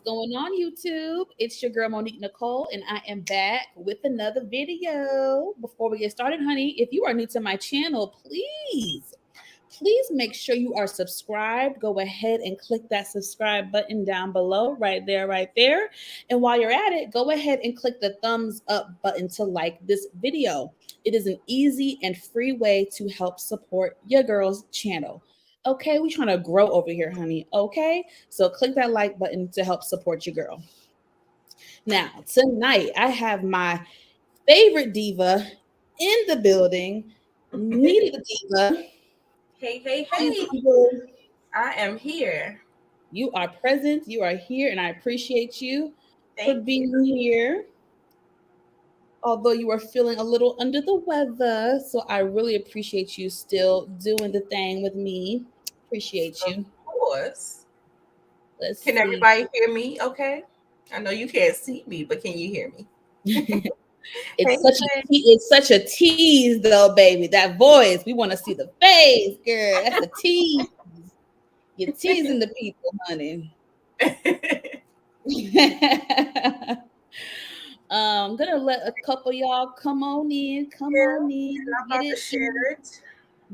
What's going on, YouTube? It's your girl Monique Nicole, and I am back with another video. Before we get started, honey, if you are new to my channel, please make sure you are subscribed. Go ahead and click that subscribe button down below, right there, right there. And while you're at it, go ahead and click the thumbs up button to like this video. It is an easy and free way to help support your girl's channel. Okay, we trying to grow over here, honey. Okay, so click that like button to help support your girl. Now, tonight I have my favorite diva in the building, Nita the Diva. Hey, hey, Hey, hey. Diva. I am here. You are present, you are here, and I appreciate you for Thank you. being here. Although you are feeling a little under the weather, so I really appreciate you still doing the thing with me. Appreciate Of you. course. Let's Can see. everybody hear me okay? I know you can't see me, but can you hear me? Hey, hey. It's such a tease though, baby. That voice. We want to see the face, girl. That's a tease. You're teasing the people, honey. I'm gonna let a couple y'all come on in. Come Yeah, on in. I'm about to share it.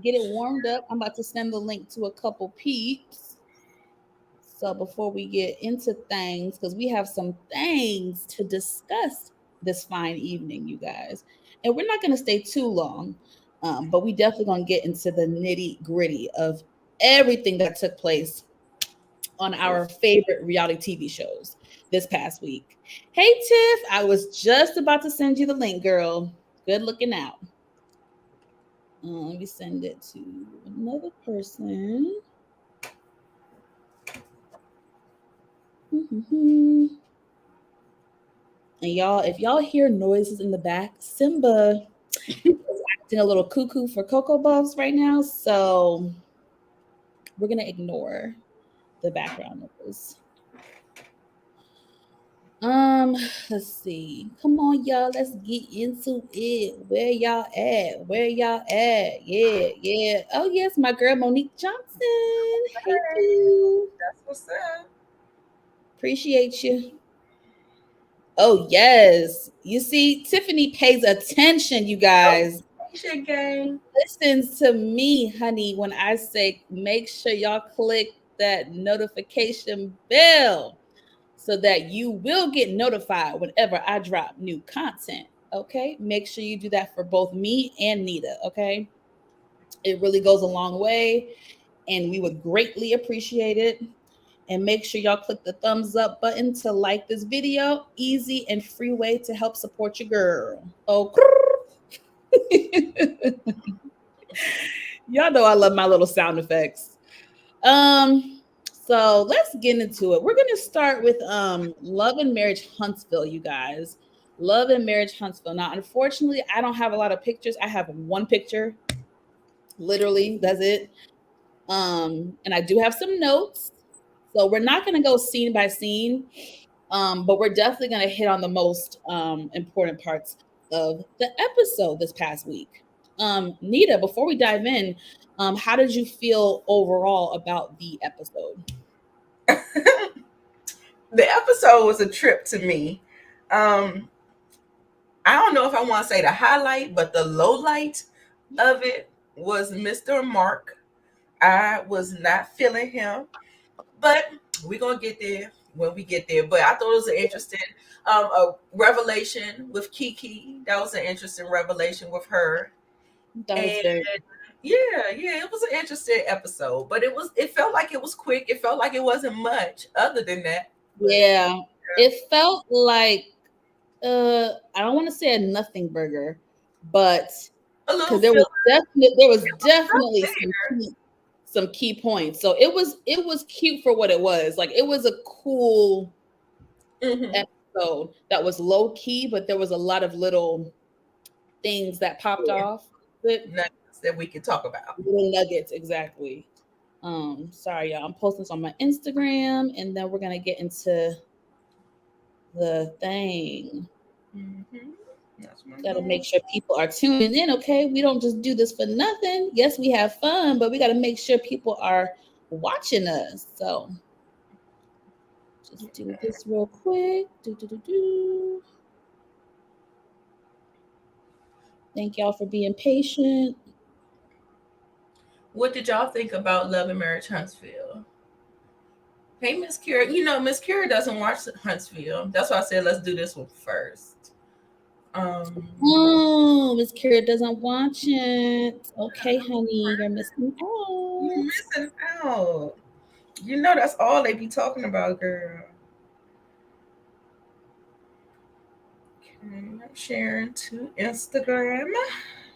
Get it warmed up. I'm about to send the link to a couple peeps. So before we get into things, because we have some things to discuss this fine evening, you guys, and we're not going to stay too long, but we definitely going to get into the nitty gritty of everything that took place on our favorite reality TV shows this past week. Hey Tiff, I was just about to send you the link, girl. Good looking out. Let me send it to another person. And y'all, if y'all hear noises in the back, Simba is acting a little cuckoo for Cocoa Puffs right now, so we're gonna ignore the background noise. Let's see. Come on, y'all. Let's get into it. Where y'all at? Where y'all at? Yeah, yeah. Oh yes, my girl Monique Johnson. Hey, Hey, you. that's what's up. Appreciate you. Oh yes. You see, Tiffany pays attention, you guys. Notification gang. Listens to me, honey, when I say make sure y'all click that notification bell so that you will get notified whenever I drop new content. Okay, make sure you do that for both me and Nita. Okay, it really goes a long way, and we would greatly appreciate it. And make sure y'all click the thumbs up button to like this video. Easy and free way to help support your girl. Oh, y'all know I love my little sound effects. Um, so let's get into it. We're gonna start with Love and Marriage Huntsville, you guys. Love and Marriage Huntsville. Now, unfortunately, I don't have a lot of pictures. I have one picture, literally, that's it. And I do have some notes. So we're not gonna go scene by scene, but we're definitely gonna hit on the most important parts of the episode this past week. Nita, before we dive in, how did you feel overall about the episode? The episode was a trip to me. Um, I don't know if I want to say the highlight, but the low light of it was Mr. Mark. I was not feeling him, but we're gonna get there when we get there. But I thought it was an interesting a revelation with Kiki. That was an interesting revelation with her. That was And very yeah, it was an interesting episode. But it felt like it was quick. It felt like it wasn't much other than that. But yeah. It felt like I don't want to say a nothing burger, but a little because there was filler definitely there. some key points. So it was cute for what it was. Like it was a cool Hmm. episode that was low key, but there was a lot of little things that popped Yeah, off. But nuggets that we could talk about. little nuggets, exactly. Sorry, y'all. I'm posting this on my Instagram, and then we're gonna get into the thing. Hmm. That's what I'm Got to doing. make sure people are tuning in. Okay, we don't just do this for nothing. Yes, we have fun, but we got to make sure people are watching us. So Let's do this real quick. Thank y'all for being patient. What did y'all think about Love and Marriage Huntsville? Hey, Miss Kira. You know, Miss Kira doesn't watch Huntsville. That's why I said let's do this one first. Oh, Miss Kira doesn't watch it. Okay, honey, you're missing out. You're missing out. You know that's all they be talking about, girl. Okay, I'm sharing to Instagram.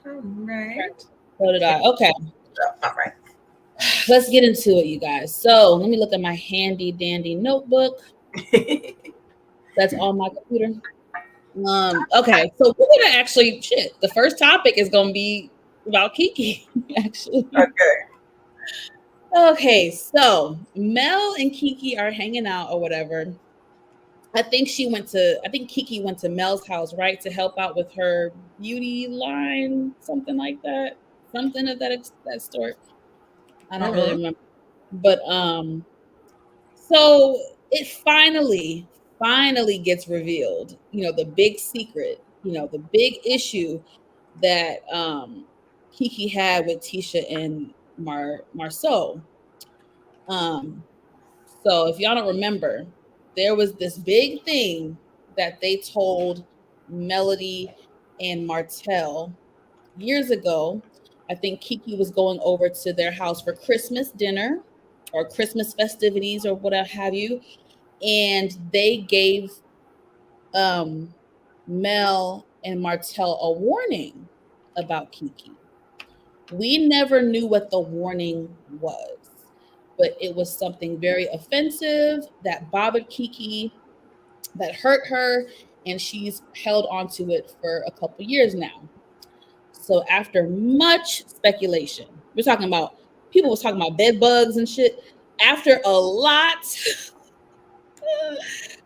All right. So did I. Okay. All right. Let's get into it, you guys. So let me look at my handy dandy notebook. That's on my computer. Okay, so we're gonna actually the first topic is gonna be about Kiki, actually. Okay, so Mel and Kiki are hanging out or whatever. I think Kiki went to Mel's house, right, to help out with her beauty line, something like that. Something of that sort. I don't really remember. But so it finally gets revealed, the big secret, the big issue that Kiki had with Tisha and Marceau. So if y'all don't remember, there was this big thing that they told Melody and Martell years ago. I think Kiki was going over to their house for Christmas dinner or Christmas festivities or whatever have you. And they gave Mel and Martell a warning about Kiki. We never knew what the warning was, but it was something very offensive that bothered Kiki, that hurt her, and she's held onto it for a couple years now. So after much speculation, we're talking about people was talking about bed bugs and shit. After a lot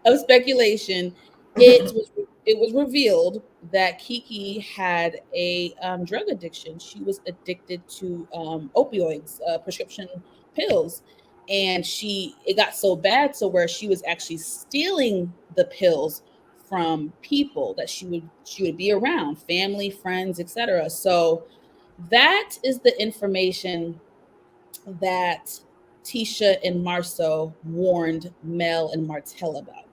of speculation, it was revealed that Kiki had a drug addiction. She was addicted to opioids, prescription pills, and it got so bad to where she was actually stealing the pills from people that she would be around, family, friends, etc. So that is the information that Tisha and Marceau warned Mel and Martell about.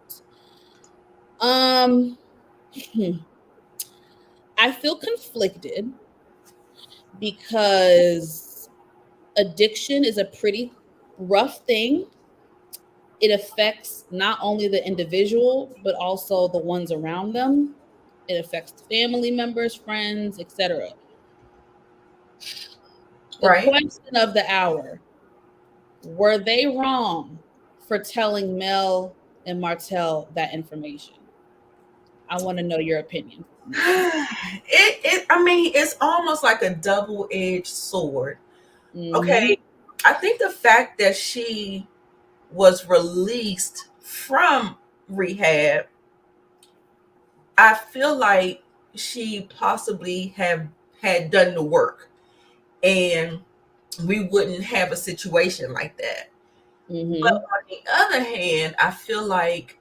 I feel conflicted because addiction is a pretty rough thing. It affects not only the individual, but also the ones around them. It affects family members, friends, etc. The question of the hour, were they wrong for telling Mel and Martell that information? I want to know your opinion. I mean, it's almost like a double-edged sword. Mm-hmm. Okay. I think the fact that she was released from rehab, I feel like she possibly had done the work and we wouldn't have a situation like that. Mm-hmm. But on the other hand, I feel like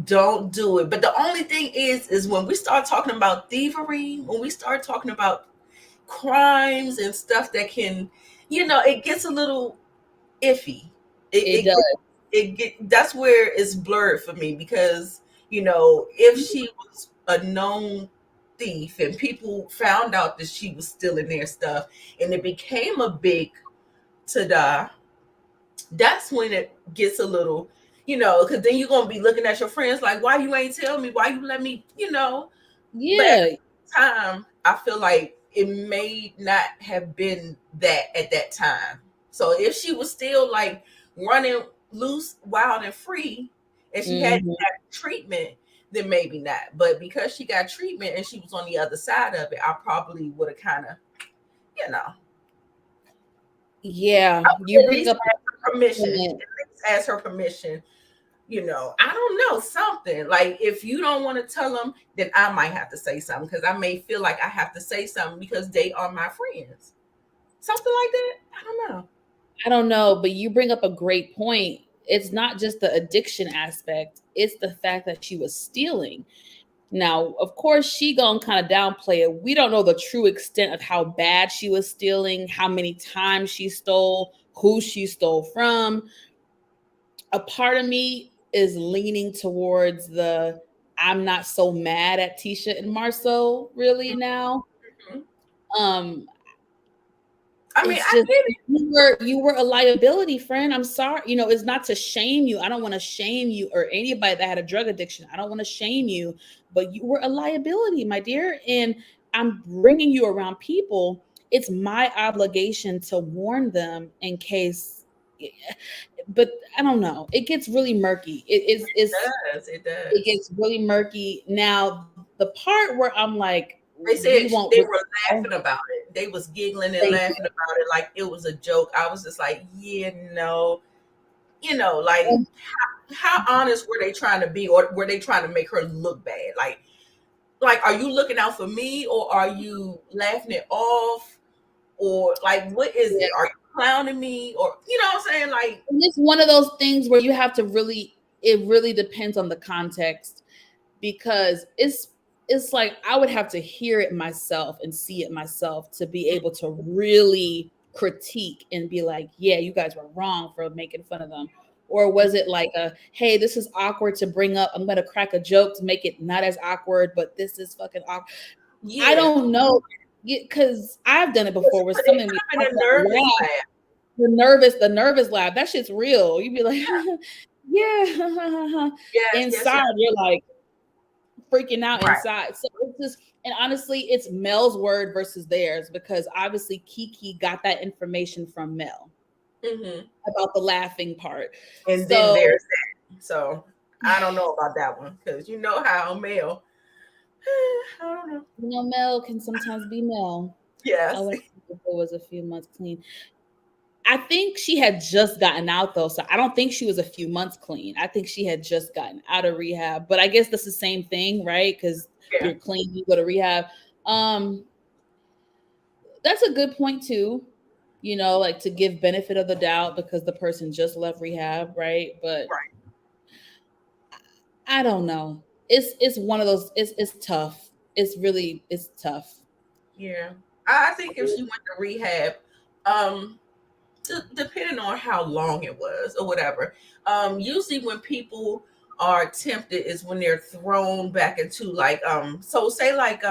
don't do it. But the only thing is when we start talking about thievery, when we start talking about crimes and stuff that can, it gets a little iffy. It does. That's where it's blurred for me because, if she was a known thief and people found out that she was stealing their stuff and it became a big ta-da, that's when it gets a little, because then you're going to be looking at your friends like, why you ain't tell me? Why you let me, Yeah. But at the time, I feel like it may not have been that at that time. So if she was still like running loose, wild and free, and she had treatment, then maybe not. But because she got treatment and she was on the other side of it, I probably would have kind of, Yeah, you bring up permission. Ask her permission. I don't know, something like if you don't want to tell them, then I might have to say something because I may feel like I have to say something because they are my friends. Something like that. I don't know. I don't know, but you bring up a great point. It's not just the addiction aspect, it's the fact that she was stealing. Now, of course, she gonna kind of downplay it. We don't know the true extent of how bad she was stealing, how many times she stole, who she stole from. A part of me is leaning towards the I'm not so mad at Tisha and Marceau really now. Mhm. Um, I mean, it's I just get it. you were a liability, friend. I'm sorry. It's not to shame you. I don't want to shame you or anybody that had a drug addiction. I don't want to shame you, but you were a liability, my dear. And I'm bringing you around people. It's my obligation to warn them in case. But I don't know. It gets really murky. It It does. gets really murky. Now, the part where I'm like, They we said won't they were resolve. laughing about it. They was giggling and Thank laughing about it like it was a joke. I was just like, yeah, no, like you. how honest were they trying to be, or were they trying to make her look bad? Like, are you looking out for me, or are you laughing it off, or like, what is Yeah. it? Are you clowning me, or you know what I'm saying? Like, And it's one of those things where you have to it really depends on the context, because it's like I would have to hear it myself and see it myself to be able to really critique and be like, yeah, you guys were wrong for making fun of them. Or was it like hey, this is awkward to bring up. I'm going to crack a joke to make it not as awkward, but this is fucking awkward. I yeah, don't know, because I've done it before with but it something we could have talked been a about nervous laugh. laugh. The nervous laugh, that shit's real. You'd be like, yeah. Yes, yes, Inside, yes. you're like freaking out Right. inside. So it's just, and honestly, it's Mel's word versus theirs, because obviously Kiki got that information from Mel Hmm. about the laughing part. And then So, there's that. So I don't know about that one, because you know how male. I don't know. Mel can sometimes be Mel. I Yes. would if it was a few months clean. I think she had just gotten out though, so I don't think she was a few months clean. I think she had just gotten out of rehab. But I guess that's the same thing, right? Because Yeah. you're clean, you go to rehab. Um, that's a good point too. Like to give benefit of the doubt because the person just left rehab, right? But Right. I don't know. It's one of those. It's tough. It's tough. Yeah. I think if she went to rehab, um, depending on how long it was or whatever, usually when people are tempted is when they're thrown back into like so say like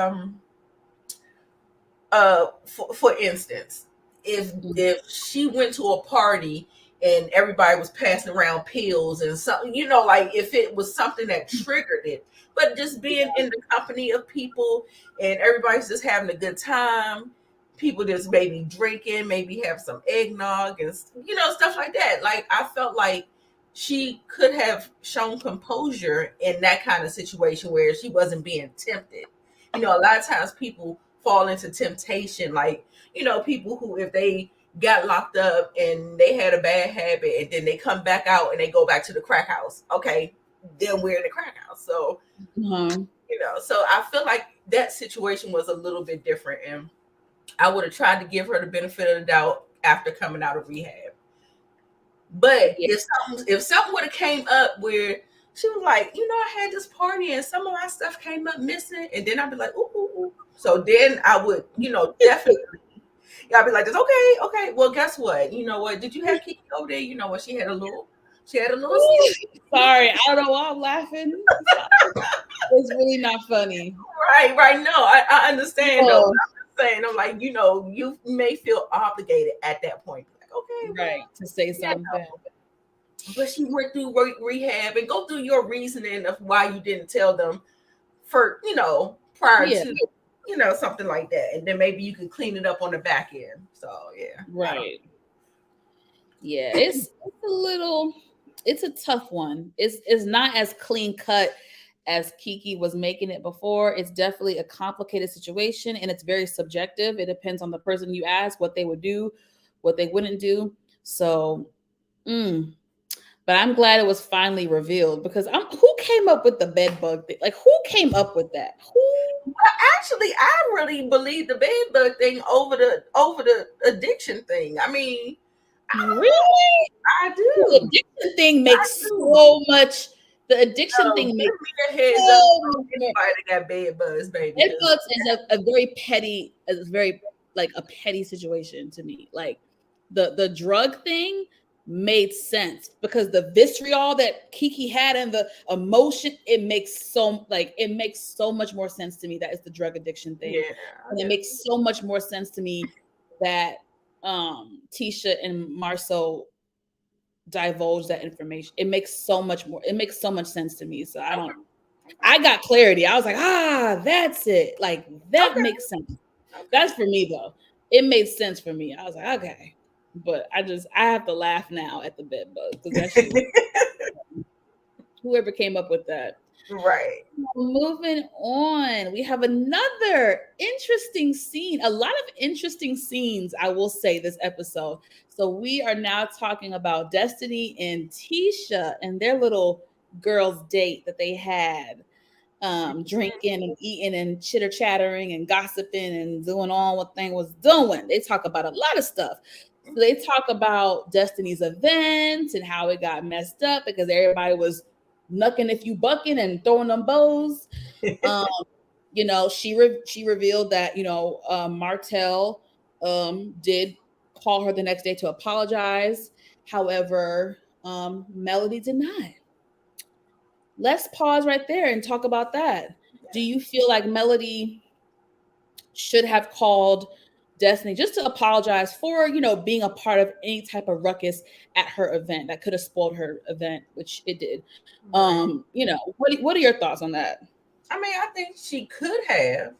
for instance, if she went to a party and everybody was passing around pills and something, like if it was something that triggered it, but just being in the company of people and everybody's just having a good time, people just maybe drinking, maybe have some eggnog and stuff like that. Like I felt like she could have shown composure in that kind of situation where she wasn't being tempted. A lot of times people fall into temptation, like people who, if they got locked up and they had a bad habit and then they come back out and they go back to the crack house, okay, then we're in the crack house. So Uh-huh. so I feel like that situation was a little bit different, and I would have tried to give her the benefit of the doubt after coming out of rehab. But Yeah. if something would have came up where she was like, I had this party and some of my stuff came up missing, and then I'd be like, ooh, ooh, ooh. So then I would, definitely, I'd be like, this okay, okay. Well, guess what? You know what? Did you have Kiki over there? You know what? She had a little Sorry, I don't know why I'm laughing. It's really not funny. right, right. No, I understand though. Oh, But I'm just saying, I'm like, you may feel obligated at that point. Like, okay, right, well, to say yeah. something. But she went through rehab, and go through your reasoning of why you didn't tell them for prior Yeah, to something like that, and then maybe you can clean it up on the back end. So yeah, I don't. right. Yeah, it's a tough one. It's not as clean cut as Kiki was making it before. It's definitely a complicated situation, and it's very subjective. It depends on the person you ask what they would do, what they wouldn't do. So, mm, but I'm glad it was finally revealed, because who came up with the bed bug thing? Like, who came up with that? Who? Well, actually, I really believe the bed bug thing over the addiction thing. I mean, Really? I do. The addiction thing makes so much. The addiction thing Give makes me a heads so up much from more. anybody that got bed bugs, baby. Bed bugs is a very petty, like a petty situation to me. Like the drug thing made sense because the vitriol that Kiki had and the emotion, it makes so much more sense to me. That is the drug addiction thing. Yeah. And it makes so much more sense to me that Tisha and Marceau divulge that information. It makes so much sense to me. So I got clarity. I was like, that's it. Like that makes sense. Okay. That's for me though. It made sense for me. I was like, okay. But I have to laugh now at the bed bug because that shit whoever came up with that. Right. Moving on, we have another interesting scene. A lot of interesting scenes, I will say, this episode. So we are now talking about Destiny and Tisha and their little girls' date that they had, drinking and eating and chitter chattering and gossiping and doing all what thing was doing. They talk about a lot of stuff. So they talk about Destiny's event and how it got messed up because everybody was knucking if you bucking and throwing them bows. She revealed that Martell did call her the next day to apologize. However, Melody did not. Let's pause right there and talk about that. Do you feel like Melody should have called Destiny just to apologize for, being a part of any type of ruckus at her event that could have spoiled her event, which it did. What are your thoughts on that? I mean, I think she could have.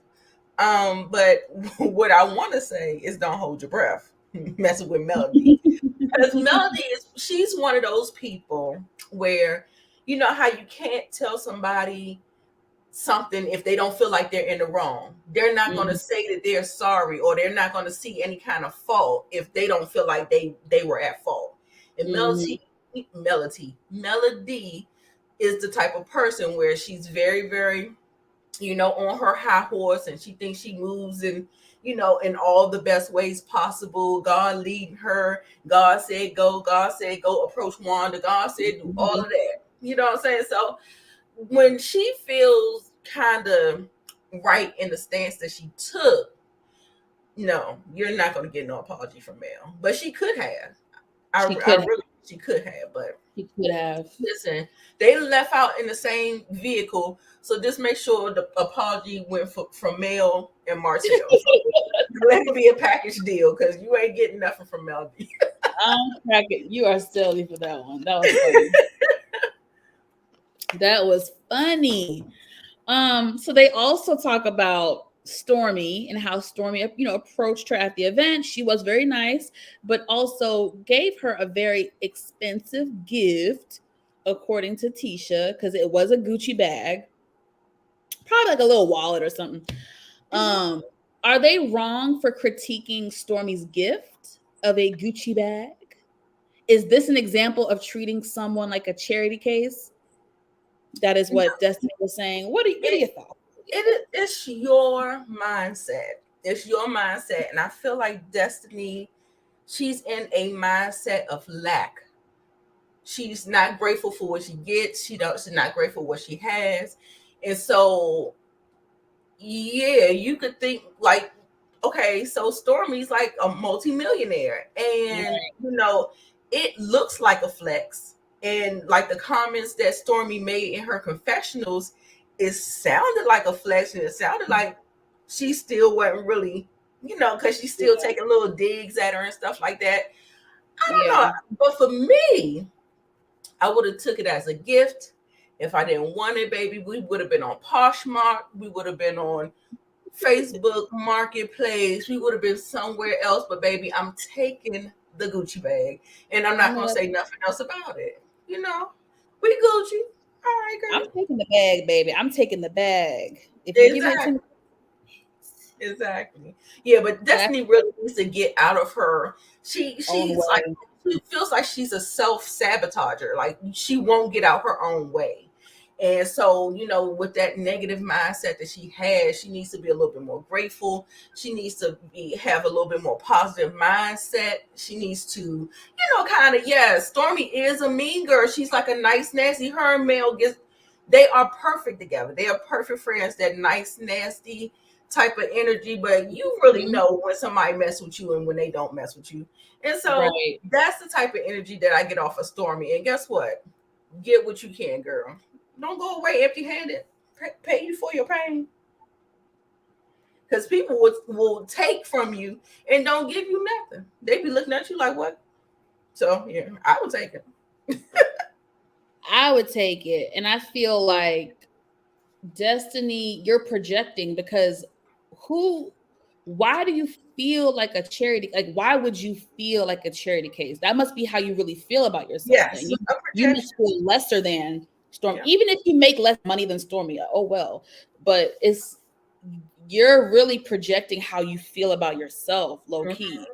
But what I want to say is don't hold your breath messing with Melody. Because Melody she's one of those people where you know how you can't tell somebody something if they don't feel like they're in the wrong. They're not going to say that they're sorry, or they're not going to see any kind of fault if they don't feel like they were at fault. And Melody is the type of person where she's very, very, on her high horse, and she thinks she moves in all the best ways possible. God leading her. God said go. Approach Wanda. God said do all of that. You know what I'm saying? So when she feels kind of right in the stance that she took, no, you're not going to get no apology from Mel. But she could have. She could have, but she could have. Listen, they left out in the same vehicle, so just make sure the apology went from Mel and Martell. Let it be a package deal because you ain't getting nothing from Melody. I'm cracking. You are silly for that one. That was funny. That was funny. So they also talk about Stormy and how Stormy, approached her at the event. She was very nice, but also gave her a very expensive gift, according to Tisha, because it was a Gucci bag, probably like a little wallet or something. Are they wrong for critiquing Stormy's gift of a Gucci bag? Is this an example of treating someone like a charity case? That is what Destiny was saying. What are your thoughts? It's your mindset. It's your mindset. And I feel like Destiny, she's in a mindset of lack. She's not grateful for what she gets. She's not grateful for what she has. And so, yeah, you could think like, okay, so Stormy's like a multimillionaire. And, it looks like a flex. And like the comments that Stormy made in her confessionals, it sounded like a flex, and it sounded like she still wasn't really, because she's still taking little digs at her and stuff like that. I don't know. But for me, I would have took it as a gift. If I didn't want it, baby, we would have been on Poshmark. We would have been on Facebook Marketplace. We would have been somewhere else. But baby, I'm taking the Gucci bag, and I'm not going to say nothing else about it. We Gucci. All right, girl. I'm taking the bag, baby. I'm taking the bag. If you give it to me. Exactly. Yeah, but Destiny really needs to get out of her. She feels like she's a self-sabotager. Like she won't get out her own way. And so, with that negative mindset that she has, she needs to be a little bit more grateful. She needs to have a little bit more positive mindset. She needs to, kind of, yeah, Stormy is a mean girl. She's like a nice, nasty. Her and Mel they are perfect together. They are perfect friends. That nice, nasty type of energy, but you really know when somebody mess with you and when they don't mess with you. And so that's the type of energy that I get off of Stormy. And guess what? Get what you can, girl. Don't go away empty-handed. Pay you for your pain. Because people will take from you and don't give you nothing. They be looking at you like, what? So, yeah, I would take it. I would take it. And I feel like, Destiny, you're projecting, because why do you feel like a charity? Like, why would you feel like a charity case? That must be how you really feel about yourself. Yes, you must feel lesser than Stormy. Yeah. Even if you make less money than Stormy, oh well. But you're really projecting how you feel about yourself, low key.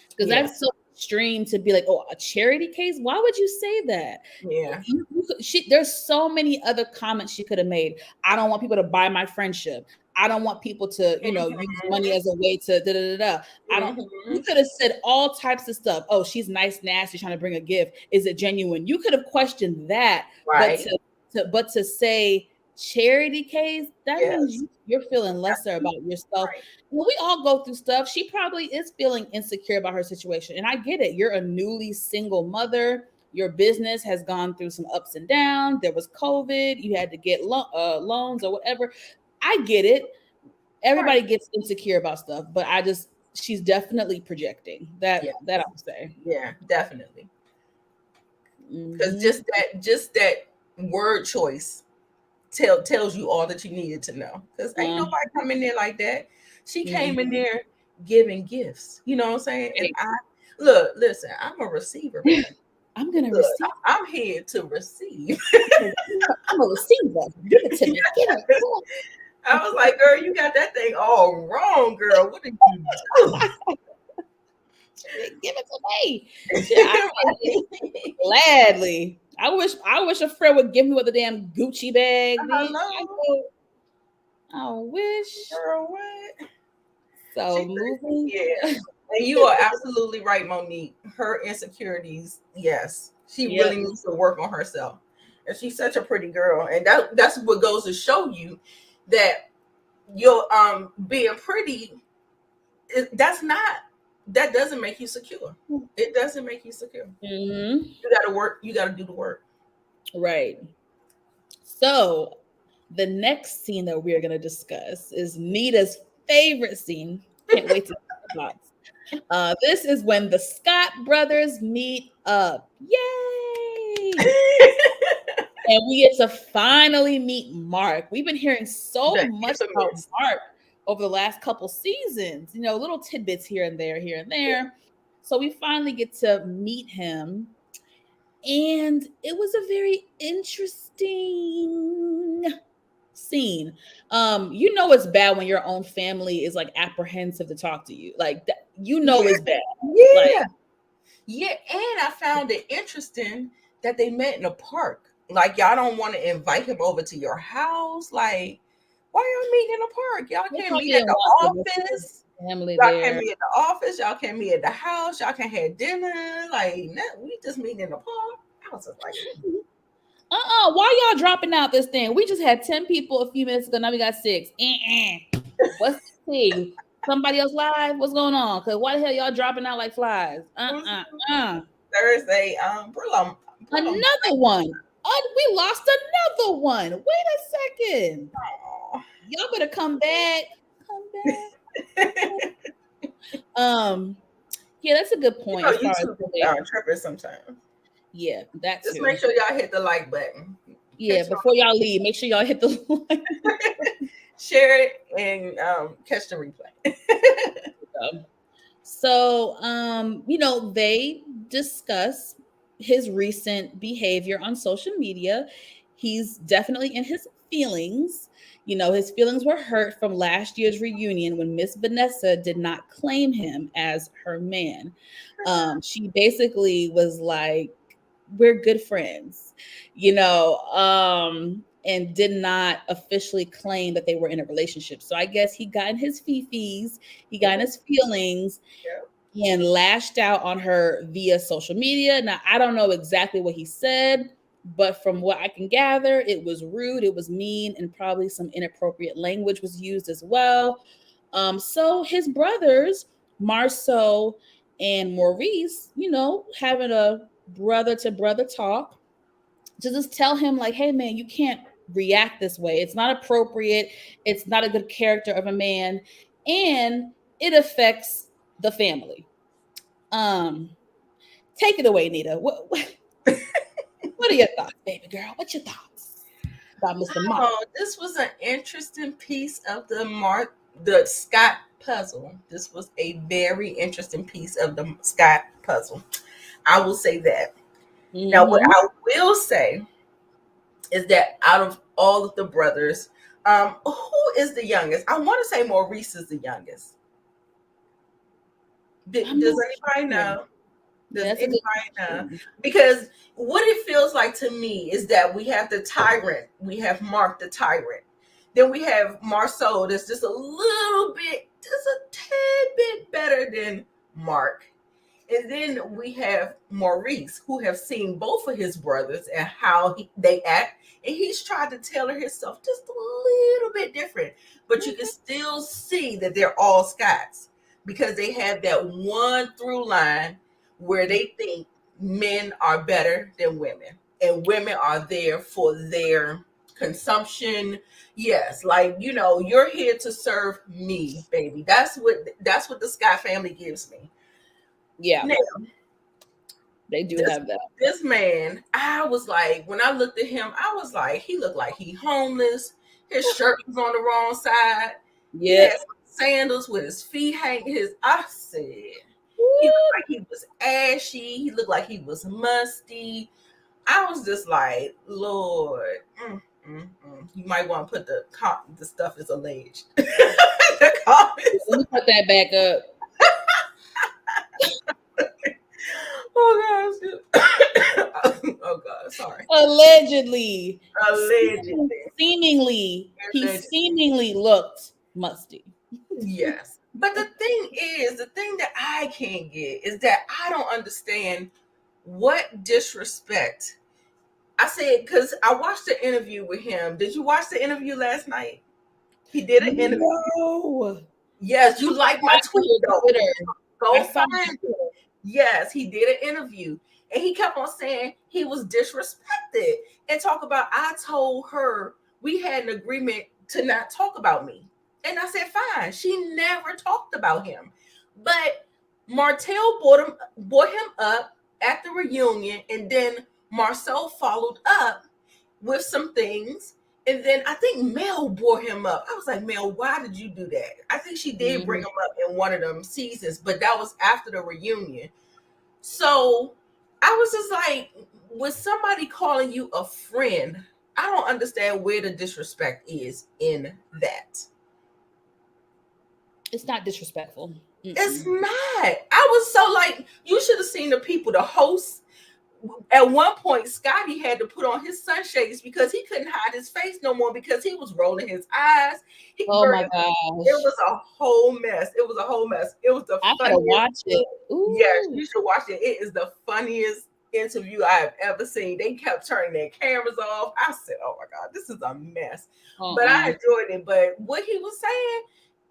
Because that's so extreme to be like, oh, a charity case? Why would you say that? Yeah. There's so many other comments she could have made. I don't want people to buy my friendship. I don't want people to, use money as a way to da-da-da-da. I don't. You could have said all types of stuff. Oh, she's nice, nasty, trying to bring a gift. Is it genuine? You could have questioned that. Right. But to say charity case, that means you're feeling lesser about yourself. Right. Well, we all go through stuff. She probably is feeling insecure about her situation. And I get it. You're a newly single mother. Your business has gone through some ups and downs. There was COVID. You had to get loans or whatever. I get it. Everybody gets insecure about stuff, but she's definitely projecting that. That I would say. Yeah, definitely. Because just that word choice tells you all that you needed to know. Because ain't nobody come in there like that. She came in there giving gifts. You know what I'm saying? And listen, I'm a receiver, man. I'm gonna receive. I'm here to receive. I'm a receiver. Give it to me. Give it. I was like, girl, you got that thing all wrong, girl. What did you do? Give it to me. Gladly. I wish a friend would give me with a damn Gucci bag. I wish. Girl, what? So moving. Yeah. And you are absolutely right, Monique. Her insecurities, yes. She really needs to work on herself. And she's such a pretty girl. And that's what goes to show you that you're being pretty, that doesn't make you secure. It doesn't make you secure. You gotta work, you gotta do the work. Right. So the next scene that we're gonna discuss is Nita's favorite scene. Can't wait to talk about. This is when the Scott brothers meet up. Yay! And we get to finally meet Mark. We've been hearing so much about Mark over the last couple seasons, little tidbits here and there. Yeah. So we finally get to meet him. And it was a very interesting scene. It's bad when your own family is like apprehensive to talk to you. Like that, it's bad. Yeah. And I found it interesting that they met in a park. Like, y'all don't want to invite him over to your house. Like, why y'all meeting in a park? Y'all can't meet at the office. Y'all can't meet at the office. Y'all can't meet at the house. Y'all can't have dinner. Like, we just meeting in the park. I was just like, why y'all dropping out this thing? We just had 10 people a few minutes ago. Now we got 6. What's the thing? Somebody else live? What's going on? Because why the hell y'all dropping out like flies? Thursday, another one. We lost another one. Wait a second. Aww. Y'all better come back. Yeah, that's a good point. YouTube tripping sometimes. Yeah, that's just make sure y'all hit the like button. Yeah, before y'all leave, make sure y'all hit the like. Share it and catch the replay. So, they discuss his recent behavior on social media. He's definitely in his feelings. His feelings were hurt from last year's reunion when Miss Vanessa did not claim him as her man. She basically was like, we're good friends, and did not officially claim that they were in a relationship. So I guess he got in his fifis, he got in his feelings, and lashed out on her via social media. Now, I don't know exactly what he said, but from what I can gather, it was rude, it was mean, and probably some inappropriate language was used as well. So his brothers, Marceau and Maurice, having a brother to brother talk to just tell him, like, hey, man, you can't react this way. It's not appropriate. It's not a good character of a man. And it affects the family. Take it away, Nita. What are your thoughts, baby girl? What's your thoughts about Mr. Mark? Oh, this was an interesting piece of the Scott puzzle. This was a very interesting piece of the Scott puzzle. I will say that. Mm-hmm. Now, what I will say is that out of all of the brothers, who is the youngest? I want to say Maurice is the youngest. Does anybody know? Does anybody know? Because what it feels like to me is that we have the tyrant. We have Mark the tyrant. Then we have Marceau that's just a little bit, just a tad bit better than Mark. And then we have Maurice, who have seen both of his brothers and how they act. And he's tried to tailor himself just a little bit different. But you can still see that they're all Scots because they have that one through line where they think men are better than women. And women are there for their consumption. Yes, like, you're here to serve me, baby. That's what the Scott family gives me. Yeah. Now, they do have that. This man, I was like, when I looked at him, I was like, he looked like he homeless. His shirt was on the wrong side. Yeah. Sandals with his feet hanging. I said, he looked like he was ashy. He looked like he was musty. I was just like, Lord, you might want to put the stuff is alleged. The comments. Let me put that back up. Oh gosh. Oh god, sorry. Allegedly. Seemingly. He seemingly looked musty. Yes. But the thing that I can't get is that I don't understand what disrespect. I said, because I watched the interview with him. Did you watch the interview last night? He did an interview. No. Yes, you like my tweet though. Go find it. Yes, he did an interview. And he kept on saying he was disrespected. And talk about, I told her we had an agreement to not talk about me. And I said, fine. She never talked about him. But Martell brought him up at the reunion. And then Marceau followed up with some things. And then I think Mel brought him up. I was like, Mel, why did you do that? I think she did bring him up in one of them seasons, but that was after the reunion. So I was just like, with somebody calling you a friend, I don't understand where the disrespect is in that. It's not disrespectful. It's not. I was so like, you should have seen the people, the hosts. At one point, Scotty had to put on his sunshades because he couldn't hide his face no more because he was rolling his eyes. My gosh. It was a whole mess. It was the I gotta watch it. Ooh. Yes, you should watch it. It is the funniest interview I have ever seen. They kept turning their cameras off. I said, oh my God, this is a mess. But I enjoyed it. But what he was saying,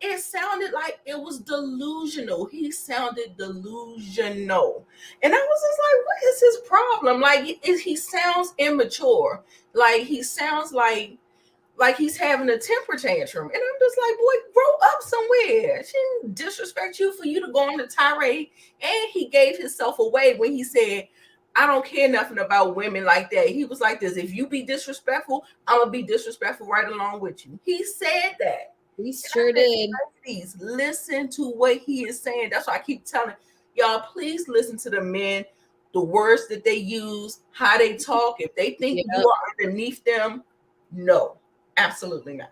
it sounded like it was delusional. He sounded delusional. And I was just like, what is his problem? Like, he sounds immature. Like, he sounds like he's having a temper tantrum. And I'm just like, boy, grow up somewhere. She didn't disrespect you for you to go on the tirade. And he gave himself away when he said, I don't care nothing about women like that. He was like this. If you be disrespectful, I'm going to be disrespectful right along with you. He said that. He sure did. Please listen to what he is saying. That's why I keep telling y'all, please listen to the men, the words that they use, how they talk. If they think you are underneath them, no, absolutely not.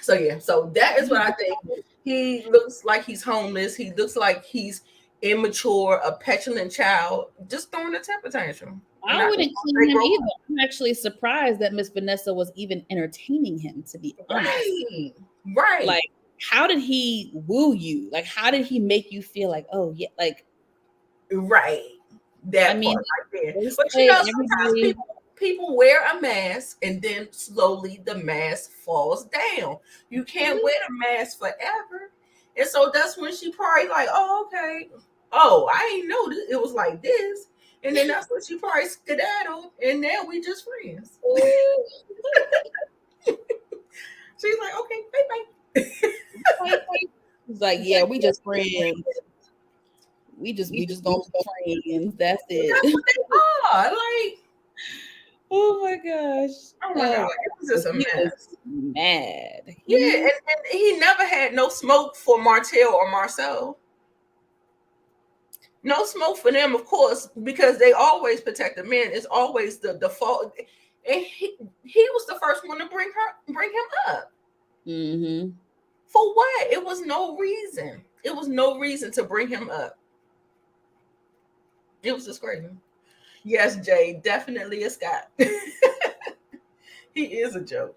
So yeah, so that is what I think. He looks like he's homeless. He looks like he's immature, a petulant child, just throwing a temper tantrum. I wouldn't claim him either. I'm actually surprised that Miss Vanessa was even entertaining him, to be honest. Right. Like, how did he woo you? Like, how did he make you feel like, oh yeah, like right. That I mean, part right there. But you know, sometimes people wear a mask and then slowly the mask falls down. You can't wear the mask forever. And so that's when she probably like, oh, okay. Oh, I ain't know this. It was like this. And then that's when she probably skedaddled, and now we just friends. She's like, okay, bye. He's like, yeah, we just friends. We just gonna be friends. That's it. That's what they are. Like, oh my gosh. Oh my God. It was just a mess. Mad. Yeah, and he never had no smoke for Martell or Marcel. No smoke for them, of course, because they always protect the men. It's always the default. And he was the first one to bring him up. Mm-hmm. For what? It was no reason. It was no reason to bring him up. It was just crazy. Yes, Jay, definitely a Scott. He is a joke.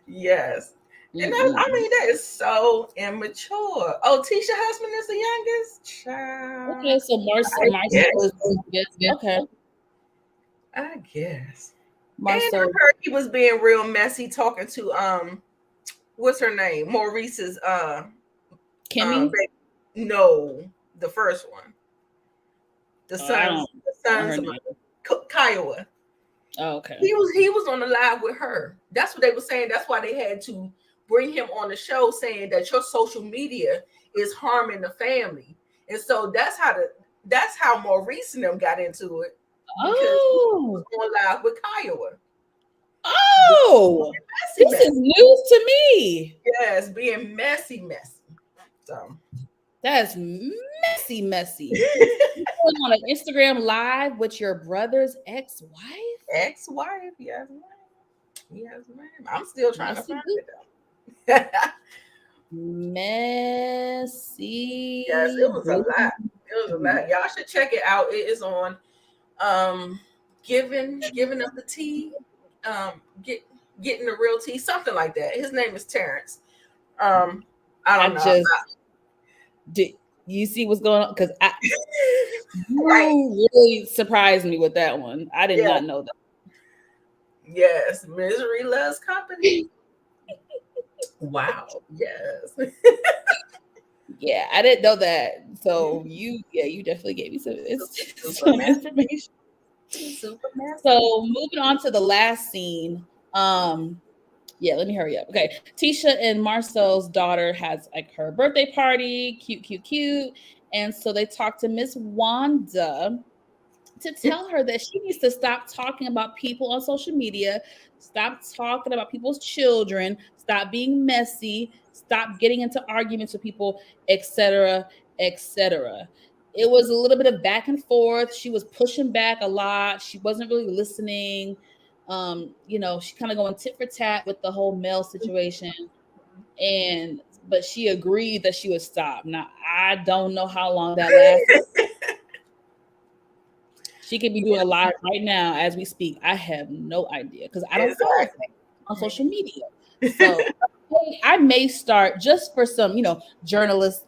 Yes. And I mean, that is so immature. Oh, Tisha husband is the youngest child. Okay, so Marcel is okay. I guess. Marcel. And I heard he was being real messy talking to what's her name? Maurice's Kimmy? No, the first one. The sons of Kiowa. Oh, okay. He was on the live with her. That's what they were saying. That's why they had to bring him on the show, saying that your social media is harming the family. And so that's how Maurice and them got into it. Because he was on live with Kiowa. Oh, this is news to me. Yes, being messy. So that's messy. Going on an Instagram live with your brother's ex-wife? Ex-wife, yes, ma'am. I'm still trying to find it though. Messy. Yes, it was a lot. Y'all should check it out. It is on giving up the tea, getting the real tea, something like that. His name is Terrence. I don't know. Did you see what's going on? Because you really surprised me with that one. I did not know that. Yes, misery loves company. Wow. Yes. Yeah, I didn't know that. So you definitely gave me some information. So moving on to the last scene. Let me hurry up. Okay. Tisha and Marcel's daughter has like her birthday party, cute. And so they talked to Miss Wanda to tell her that she needs to stop talking about people on social media, stop talking about people's children, stop being messy, stop getting into arguments with people, etc., etc. It was a little bit of back and forth. She was pushing back a lot. She wasn't really listening. She kind of going tit for tat with the whole Mel situation. But she agreed that she would stop. Now, I don't know how long that lasted. She could be doing a live right now as we speak. I have no idea because I don't follow on social media. So I may start just for some, journalist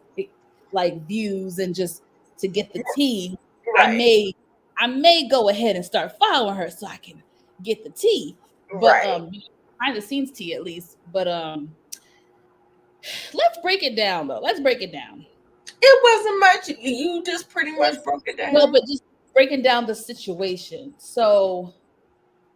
like views and just to get the tea. Right. I may go ahead and start following her so I can get the tea. But behind the scenes tea at least. But let's break it down though. Let's break it down. It wasn't much. You just pretty much broke it down. No, but just breaking down the situation. So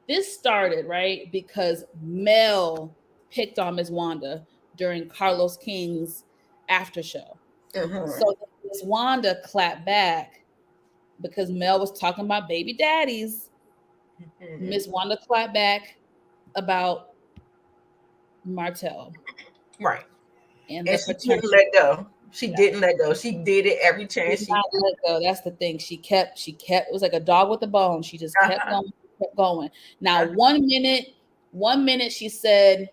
this started, right, because Mel picked on Miss Wanda during Carlos King's after show. Mm-hmm. So Miss Wanda clapped back because Mel was talking about baby daddies. Mm-hmm. Miss Wanda clapped back about Martell. Right. And she didn't let go. She didn't let go. She did it every chance she got. Let go. That's the thing. She kept. It was like a dog with a bone. She just kept going. Now, 1 minute she said,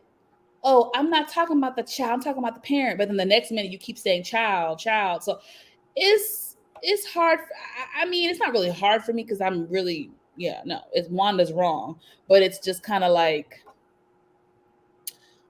"Oh, I'm not talking about the child. I'm talking about the parent." But then the next minute you keep saying child. So it's it's hard. I mean, it's not really hard for me because I'm really, yeah, no, it's Wanda's wrong, but it's just kind of like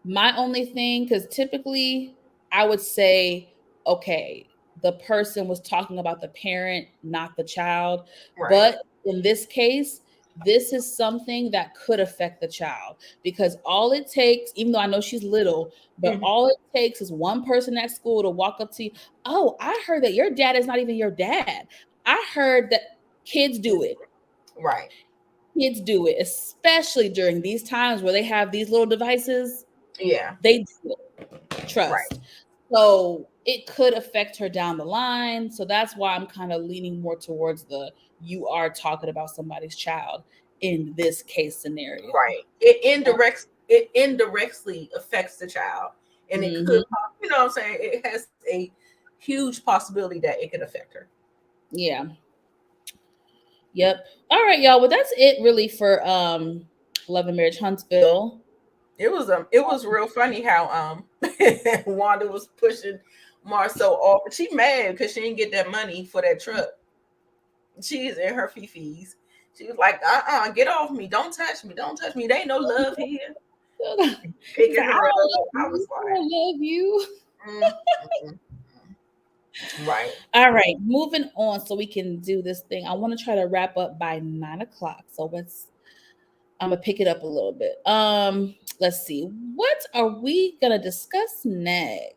my only thing, because typically I would say, okay, the person was talking about the parent, not the child. Right. But in this case, this is something that could affect the child because all it takes, even though I know she's little, but Mhm. all it takes is one person at school to walk up to you. Oh, I heard that your dad is not even your dad. I heard that kids do it. Right. Kids do it, especially during these times where they have these little devices. Yeah. They do it. Right. Trust. So it could affect her down the line. So that's why I'm kind of leaning more towards the you are talking about somebody's child in this case scenario. Right. It indirectly affects the child, and it could, Hmm. you know what I'm saying. It has a huge possibility that it could affect her. Yeah. Yep. All right, y'all. Well, that's it really for Love and Marriage Huntsville. It was real funny how Wanda was pushing Marcel off. She mad because she didn't get that money for that truck. She's in her fifis. She was like, get off me. Don't touch me. Don't touch me. There ain't no love here. She's Picking like, I her don't up. love I you. was I don't love you. like, right. All right, moving on so we can do this thing. I want to try to wrap up by 9 o'clock. So I'm gonna pick it up a little bit. Let's see. What are we gonna discuss next?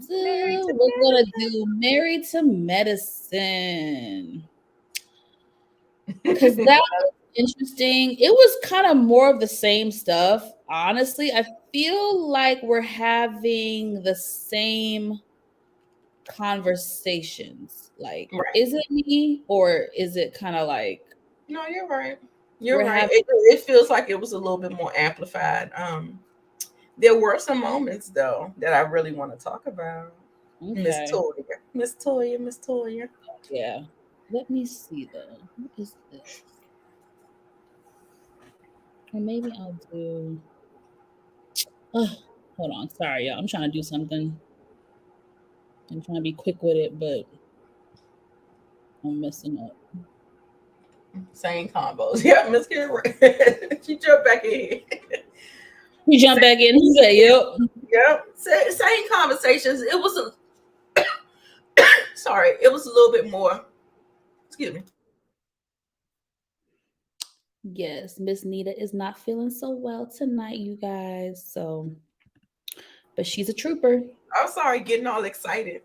Married to We're gonna do Married to Medicine. Because Medicine. that was interesting. It was kind of more of the same stuff. Honestly, I feel like we're having the same conversations. Like, Right. is it me or is it kind of like No, you're right. You're we're right. having It feels like it was a little bit more amplified. There were some moments though that I really want to talk about. Miss okay. Toya, Miss Toya, Miss Toya. Yeah. Let me see though. What is this? Or maybe I'll do. Oh, hold on. Sorry, y'all. I'm trying to do something. I'm trying to be quick with it, but I'm messing up. Same combos. Yeah, Miss Karen. She jumped back in. You jump back in and say, "Yep." Yep. Same conversations. It was sorry. It was a little bit more. Excuse me. Yes, Miss Nita is not feeling so well tonight, you guys. So, but she's a trooper. I'm sorry, getting all excited.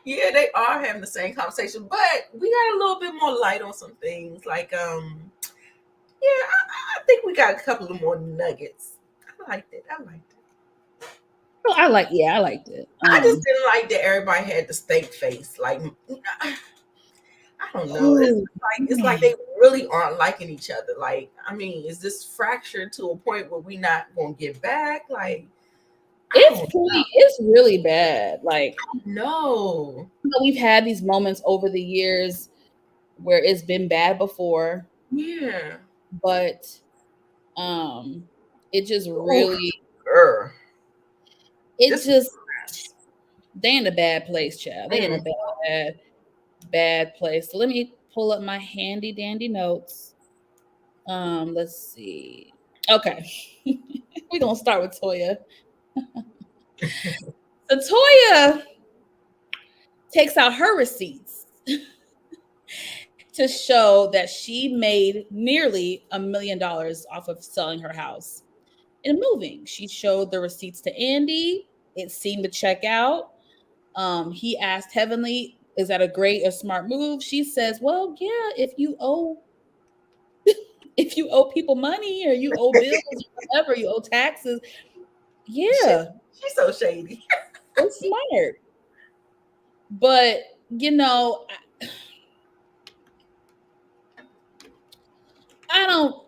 Yeah, they are having the same conversation, but we got a little bit more light on some things. Like, yeah, I think we got a couple of more nuggets. I liked it. I liked it. Oh, I liked it. I just didn't like that everybody had the steak face. Like, I don't know. Oh, It's like they really aren't liking each other. Like, I mean, is this fractured to a point where we not gonna get back? Like, I don't it's really bad. Like, know. we've had these moments over the years where it's been bad before, Yeah. but um it just Ooh, really girl. it This was just a mess. they in a bad place, child. They in a Mm. bad place. So let me pull up my handy dandy notes. Let's see. Okay. We're gonna start with Toya. So Toya takes out her receipts to show that she made nearly $1 million off of selling her house and moving. She showed the receipts to Andy. It seemed to check out. He asked Heavenly, "Is that a great or smart move?" She says, "Well, yeah, if you owe people money or you owe bills or whatever, you owe taxes, She, yeah, she's so shady. it's smart." But you know,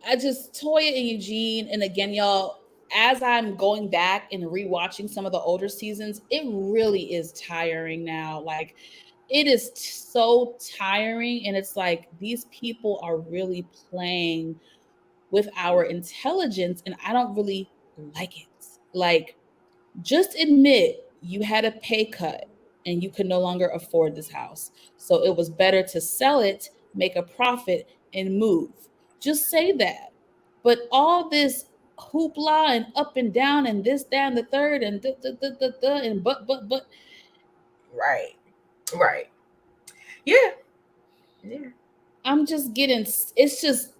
I just Toya and Eugene, and again, y'all, as I'm going back and rewatching some of the older seasons, it really is tiring now. Like, it is so tiring. And it's like these people are really playing with our intelligence, and I don't really like it. Like, just admit you had a pay cut. and you could no longer afford this house. So it was better to sell it, make a profit, and move. Just say that. But all this hoopla and up and down and this, that, and the third, and and but. Right. Right. Yeah. Yeah. I'm just getting, it's just, It's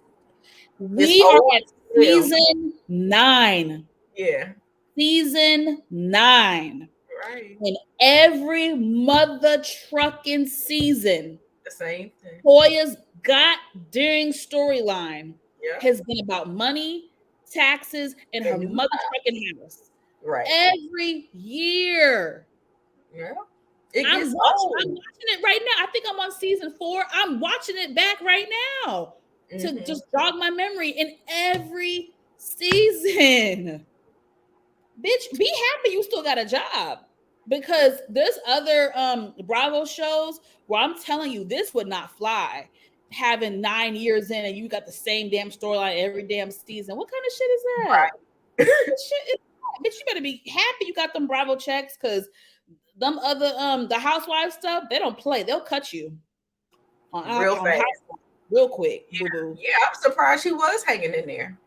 we are old at still. season 9. Yeah. Season 9. Right. And every mother trucking season, The same thing. Toya's goddamn storyline Yeah. has been about money, taxes, and her And new mother house. trucking house. Right. Every year. Yeah. It I'm gets watching old. it right now. I think I'm on season 4. I'm watching it back right now to Mm-hmm. just jog my memory. In every season, bitch, be happy you still got a job, because there's other Bravo shows where I'm telling you this would not fly. Having 9 years in and you got the same damn storyline every damn season. What kind of shit is that? Right. What kind of shit is that? Bitch, you better be happy you got them Bravo checks, because them other the housewives stuff, they don't play. They'll cut you on Real fast. housewives real quick, Yeah. boo boo. Yeah. I'm surprised she was hanging in there.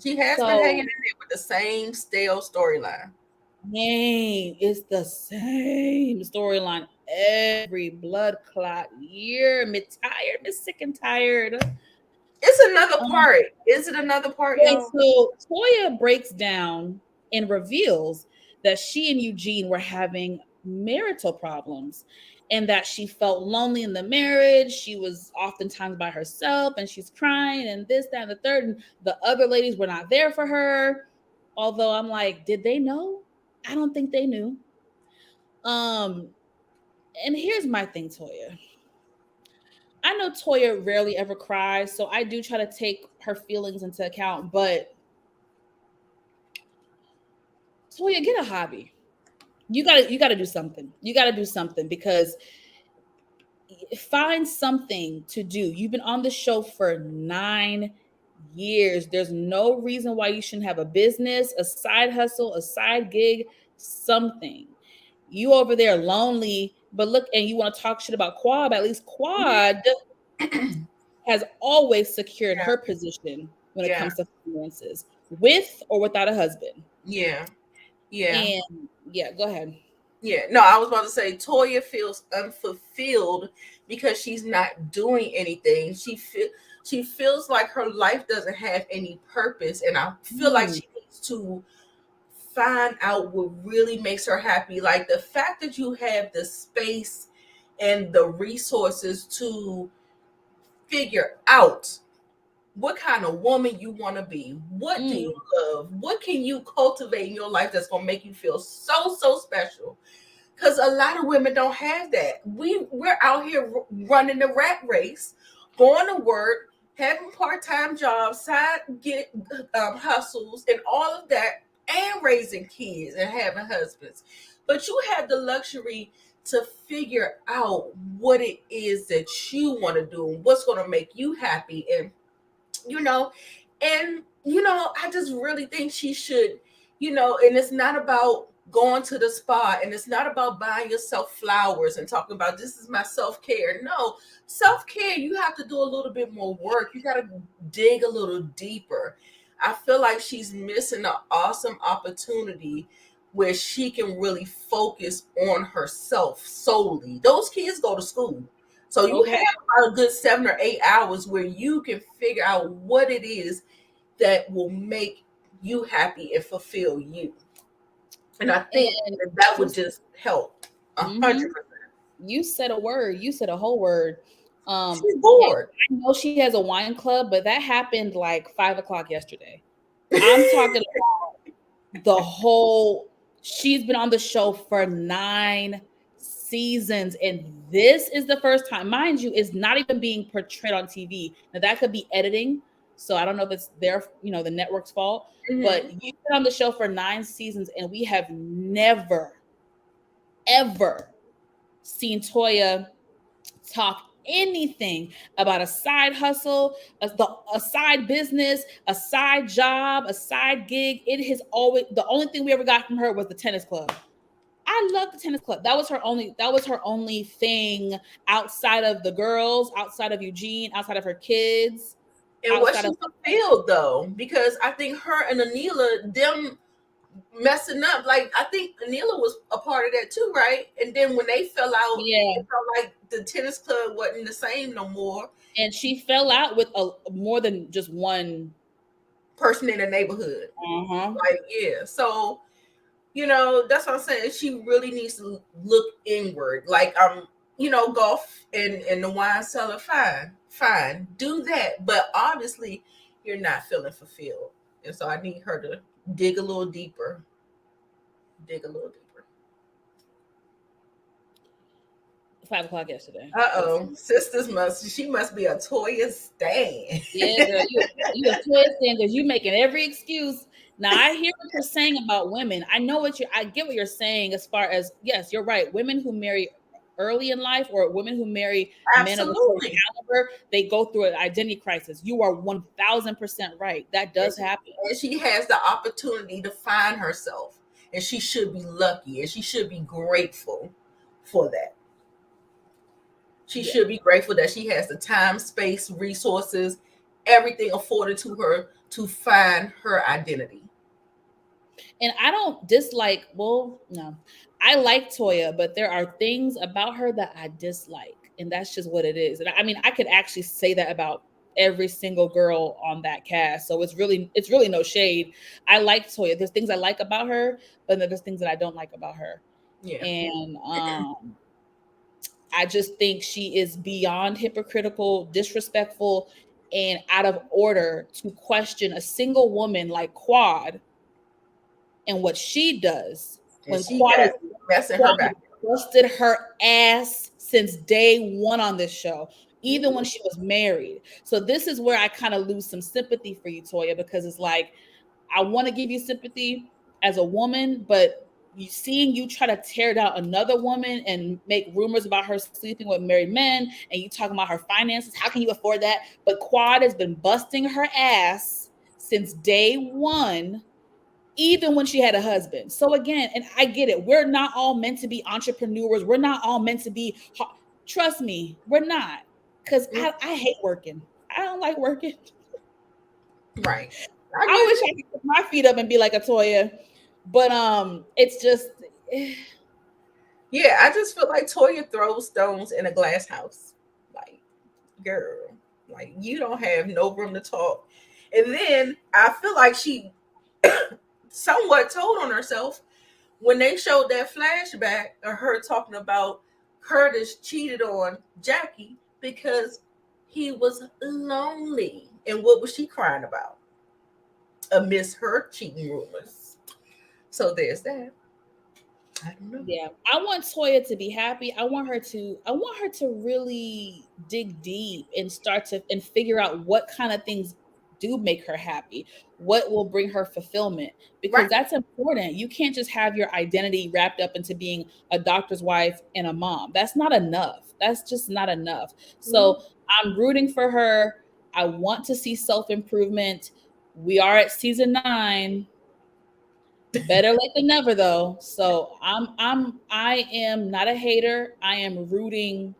She has been hanging in So there with the same stale storyline. man, it's the same storyline every blood clot year. Me tired, me sick and tired. It's another part. Is it another part, Yeah, y'all? so Toya breaks down and reveals that she and Eugene were having marital problems, and that she felt lonely in the marriage. She was oftentimes by herself and she's crying and this, that, and the third. And the other ladies were not there for her. Although I'm like, did they know? I don't think they knew. Um, and here's my thing, Toya. I know Toya rarely ever cries, so I do try to take her feelings into account, but Toya, get a hobby. You gotta do something. You gotta do something, because find something to do. You've been on the show for 9 years. There's no reason why you shouldn't have a business, a side hustle, a side gig, something. You over there lonely, but look, and you want to talk shit about Quad, but at least Quad has always secured Yeah. her position when it Yeah. comes to finances, with or without a husband. Yeah. Yeah. And yeah, go ahead. Yeah. No, I was about to say Toya feels unfulfilled because she's not doing anything. She feels like her life doesn't have any purpose, and I feel like she needs to find out what really makes her happy. Like the fact that you have the space and the resources to figure out what kind of woman you want to be. What do you love? What can you cultivate in your life that's going to make you feel so special? Because a lot of women don't have that. We're out here running the rat race, going to work, having part-time jobs, side get hustles, and all of that, and raising kids and having husbands. But you have the luxury to figure out what it is that you want to do and what's going to make you happy. And I just really think she should, and it's not about going to the spa, and it's not about buying yourself flowers and talking about this is my self-care. No, self-care, you have to do a little bit more work. You got to dig a little deeper. I feel like she's missing an awesome opportunity where she can really focus on herself solely. Those kids go to school. So you have about a good 7 or 8 hours where you can figure out what it is that will make you happy and fulfill you. And I think that would just help 100%. You said a word. You said a whole word. She's bored. I know she has a wine club, but that happened like 5:00 yesterday. I'm talking about the whole. She's been on the show for 9 seasons, and this is the first time, mind you, it's not even being portrayed on TV. Now that could be editing, so I don't know if it's their, the network's fault. But you've been on the show for 9 seasons, and we have never, ever seen Toya talk anything about a side hustle, a side business, a side job, a side gig. It has always, the only thing we ever got from her was the tennis club. I I love the tennis club. That was her only thing outside of the girls, outside of Eugene, outside of her kids, And what outside she of fulfilled though, because I think her and Anila, them messing up, like I think Anila was a part of that too, right? And then when they fell out, yeah. it felt like the tennis club wasn't the same no more. And she fell out with more than just one person in the neighborhood. Uh-huh. Like, yeah. So, that's what I'm saying. She really needs to look inward. Like, golf and the wine cellar, fine. Do that. But obviously, you're not feeling fulfilled. And so I need her to dig a little deeper. 5 o'clock yesterday. Sisters she must be a Toya stan. Yeah, girl, you a Toya stan because you making every excuse. Now I hear what you're saying about women. I get what you're saying as far as, yes, you're right. Women who marry early in life or women who marry men of a certain caliber, they go through an identity crisis. You are 1,000% right. That does happen. And she has the opportunity to find herself, and she should be lucky, and she should be grateful for that. She should be grateful that she has the time, space, resources, everything afforded to her to find her identity. And I don't dislike, no. I like Toya, but there are things about her that I dislike. And that's just what it is. And I mean, I could actually say that about every single girl on that cast. So it's really no shade. I like Toya. There's things I like about her, but then there's things that I don't like about her. Yeah. And I just think she is beyond hypocritical, disrespectful, and out of order to question a single woman like Quad and what she does. And when Quad busted her ass since day one on this show, even when she was married. So this is where I kind of lose some sympathy for you, Toya, because it's like, I want to give you sympathy as a woman, but seeing you try to tear down another woman and make rumors about her sleeping with married men, and you talking about her finances, how can you afford that? But Quad has been busting her ass since day one, even when she had a husband. So again, and I get it, we're not all meant to be entrepreneurs. We're not all meant to be, trust me, we're not. Because I hate working. I don't like working. Right. I wish I could put my feet up and be like a Toya. But it's just yeah, I just feel like Toya throws stones in a glass house. Like, girl, like you don't have no room to talk. And then I feel like she somewhat told on herself when they showed that flashback of her talking about Curtis cheated on Jackie because he was lonely. And what was she crying about? Amidst her cheating rumors. So there's that. I don't know. Yeah, I want Toya to be happy. I want her to really dig deep and and figure out what kind of things do make her happy, what will bring her fulfillment, because that's important. You can't just have your identity wrapped up into being a doctor's wife and a mom. That's not enough. That's just not enough. So I'm rooting for her. I want to see self-improvement. We are at season 9. Better late than never, though. So I am not a hater. I am rooting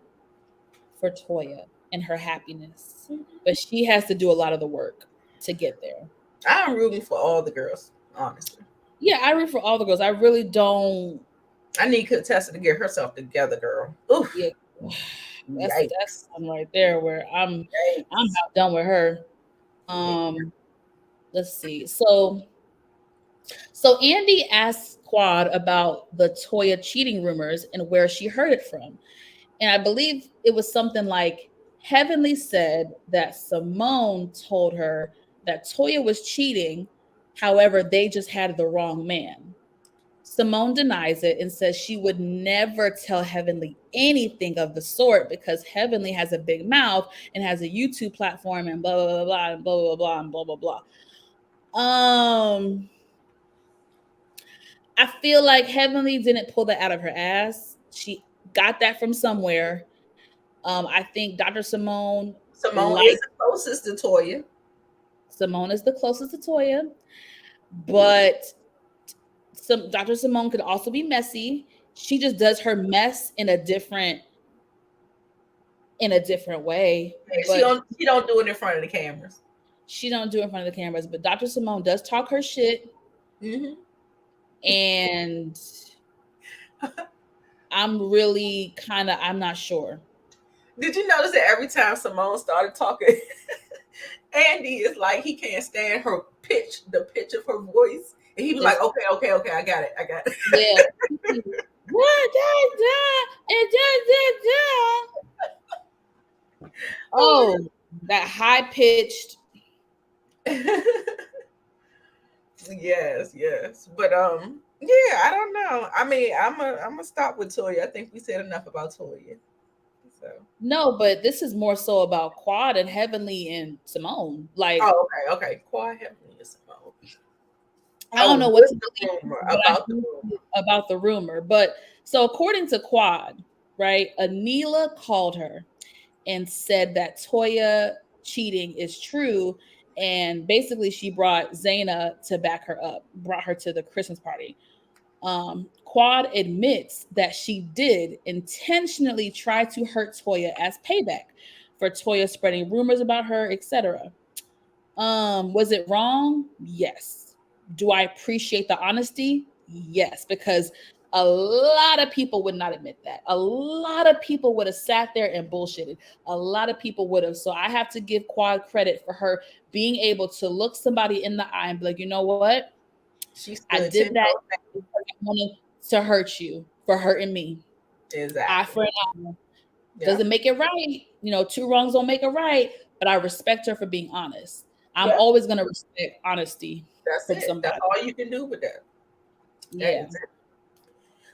for Toya and her happiness, but she has to do a lot of the work to get there. I'm rooting for all the girls, honestly. Yeah, I root for all the girls. I really don't. I need Contessa to get herself together, girl. Oof. Yeah, that's one right there where I'm about done with her. Let's see. So Andy asked Quad about the Toya cheating rumors and where she heard it from. And I believe it was something like Heavenly said that Simone told her that Toya was cheating. However, they just had the wrong man. Simone denies it and says she would never tell Heavenly anything of the sort because Heavenly has a big mouth and has a YouTube platform and blah, blah, blah, blah, and blah, blah, blah, and blah, blah, blah. I feel like Heavenly didn't pull that out of her ass. She got that from somewhere. I think Dr. Simone is the closest to Toya. Simone is the closest to Toya, but Dr. Simone could also be messy, She just does her mess in a different way. She But don't do it in front of the cameras. she don't do it in front of the cameras. But Dr. Simone does talk her shit. Mm-hmm. And I'm not sure. Did you notice that every time Simone started talking, Andy is like he can't stand the pitch of her voice, and he was like, okay, I got it. Yeah. Oh, that high pitched. Yes. But yeah, I don't know. I mean, I'm gonna stop with Toya. I think we said enough about Toya. So No, but this is more so about Quad and Heavenly and Simone. Like, okay. Quad, Heavenly, and Simone. I don't know what's the rumor about the rumor. But so according to Quad, right, Anila called her and said that Toya cheating is true. And basically she brought Zaina to back her up, brought her to the Christmas party. Quad admits that she did intentionally try to hurt Toya as payback for Toya spreading rumors about her, etc. Was it wrong? Yes. Do I appreciate the honesty? Yes, because a lot of people would not admit that. A lot of people would have sat there and bullshitted. A lot of people would have. So I have to give Quad credit for her being able to look somebody in the eye and be like, you know what? I did that because I wanted to hurt you for hurting me. Exactly. Eye for an eye. Doesn't make it right. You know, two wrongs don't make it right. But I respect her for being honest. I'm always going to respect honesty. That's it. That's all you can do with that. Yeah.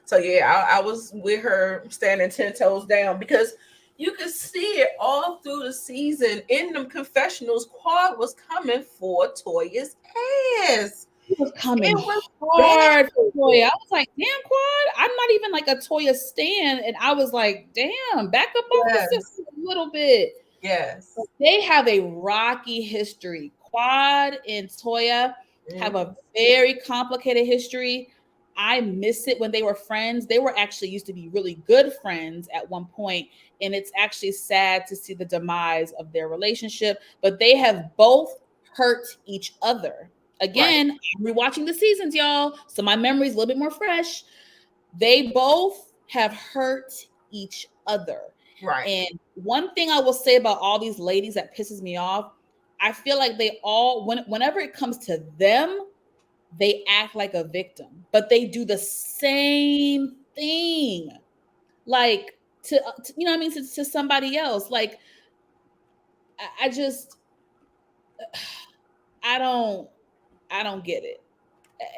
So yeah, I was with her standing 10 toes down because you could see it all through the season. In them confessionals, Quad was coming for Toya's ass. He was coming hard for Toya. I was like, damn, Quad. I'm not even like a Toya stan. And I was like, damn, back up off the system a little bit. Yes. But they have a rocky history. Quad and Toya have a very complicated history. I miss it when they were friends. They were actually used to be really good friends at one point, and it's actually sad to see the demise of their relationship. But they have both hurt each other. Again, I'm rewatching the seasons, y'all, so my memory's a little bit more fresh. They both have hurt each other. Right. And one thing I will say about all these ladies that pisses me off, I feel like they all, whenever it comes to them, they act like a victim, but they do the same thing, like to you know what I mean, to somebody else. Like I just I don't get it.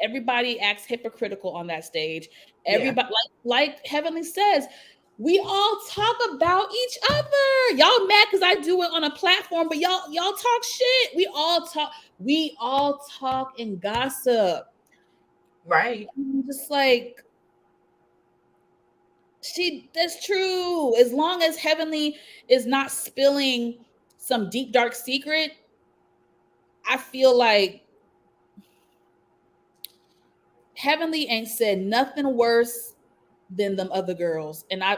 Everybody acts hypocritical on that stage. Everybody, like Heavenly says, we all talk about each other. Y'all mad because I do it on a platform, but y'all talk shit. We all talk and gossip. Right. I'm just like, that's true. As long as Heavenly is not spilling some deep, dark secret, I feel like Heavenly ain't said nothing worse than them other girls. And I'm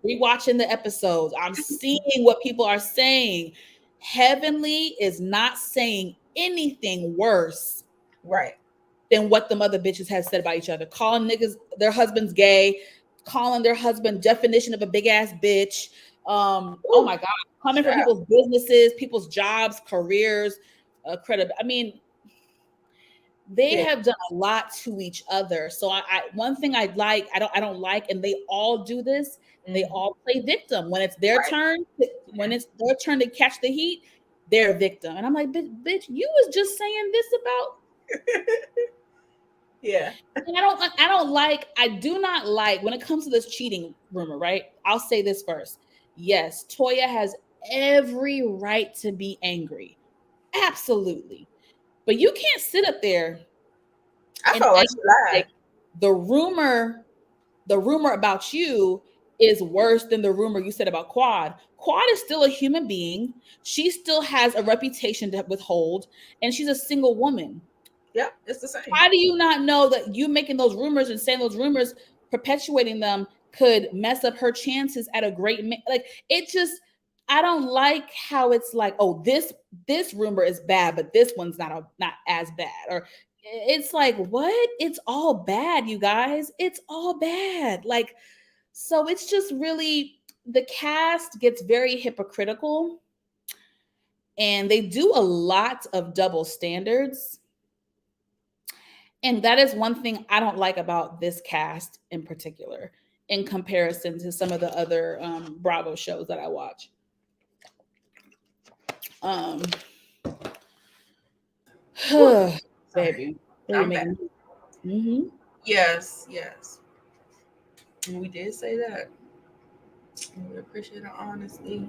rewatching the episodes. I'm seeing what people are saying. Heavenly is not saying anything worse, right, than what them other bitches have said about each other. Calling niggas their husbands gay, calling their husband definition of a big ass bitch. Oh my God, coming for people's businesses, people's jobs, careers, credit. I mean, they have done a lot to each other. So I one thing I don't like, and they all do this. They all play victim when it's their turn. When it's their turn to catch the heat, they're a victim. And I'm like, bitch, you was just saying this about. And I do not like when it comes to this cheating rumor, right? I'll say this first. Yes, Toya has every right to be angry. Absolutely. But you can't sit up there. I felt like she lied. The rumor about you is worse than the rumor you said about Quad. Quad is still a human being. She still has a reputation to withhold, and she's a single woman. Yeah, it's the same. How do you not know that you making those rumors and saying those rumors perpetuating them could mess up her chances at a great like it just I don't like how it's like, oh, this rumor is bad, but this one's not as bad. Or it's like, what? It's all bad, you guys. It's all bad. Like, so it's just really the cast gets very hypocritical and they do a lot of double standards. And that is one thing I don't like about this cast in particular in comparison to some of the other Bravo shows that I watch. Baby, I'm back. Mm-hmm. Yes. We did say that. We appreciate the honesty.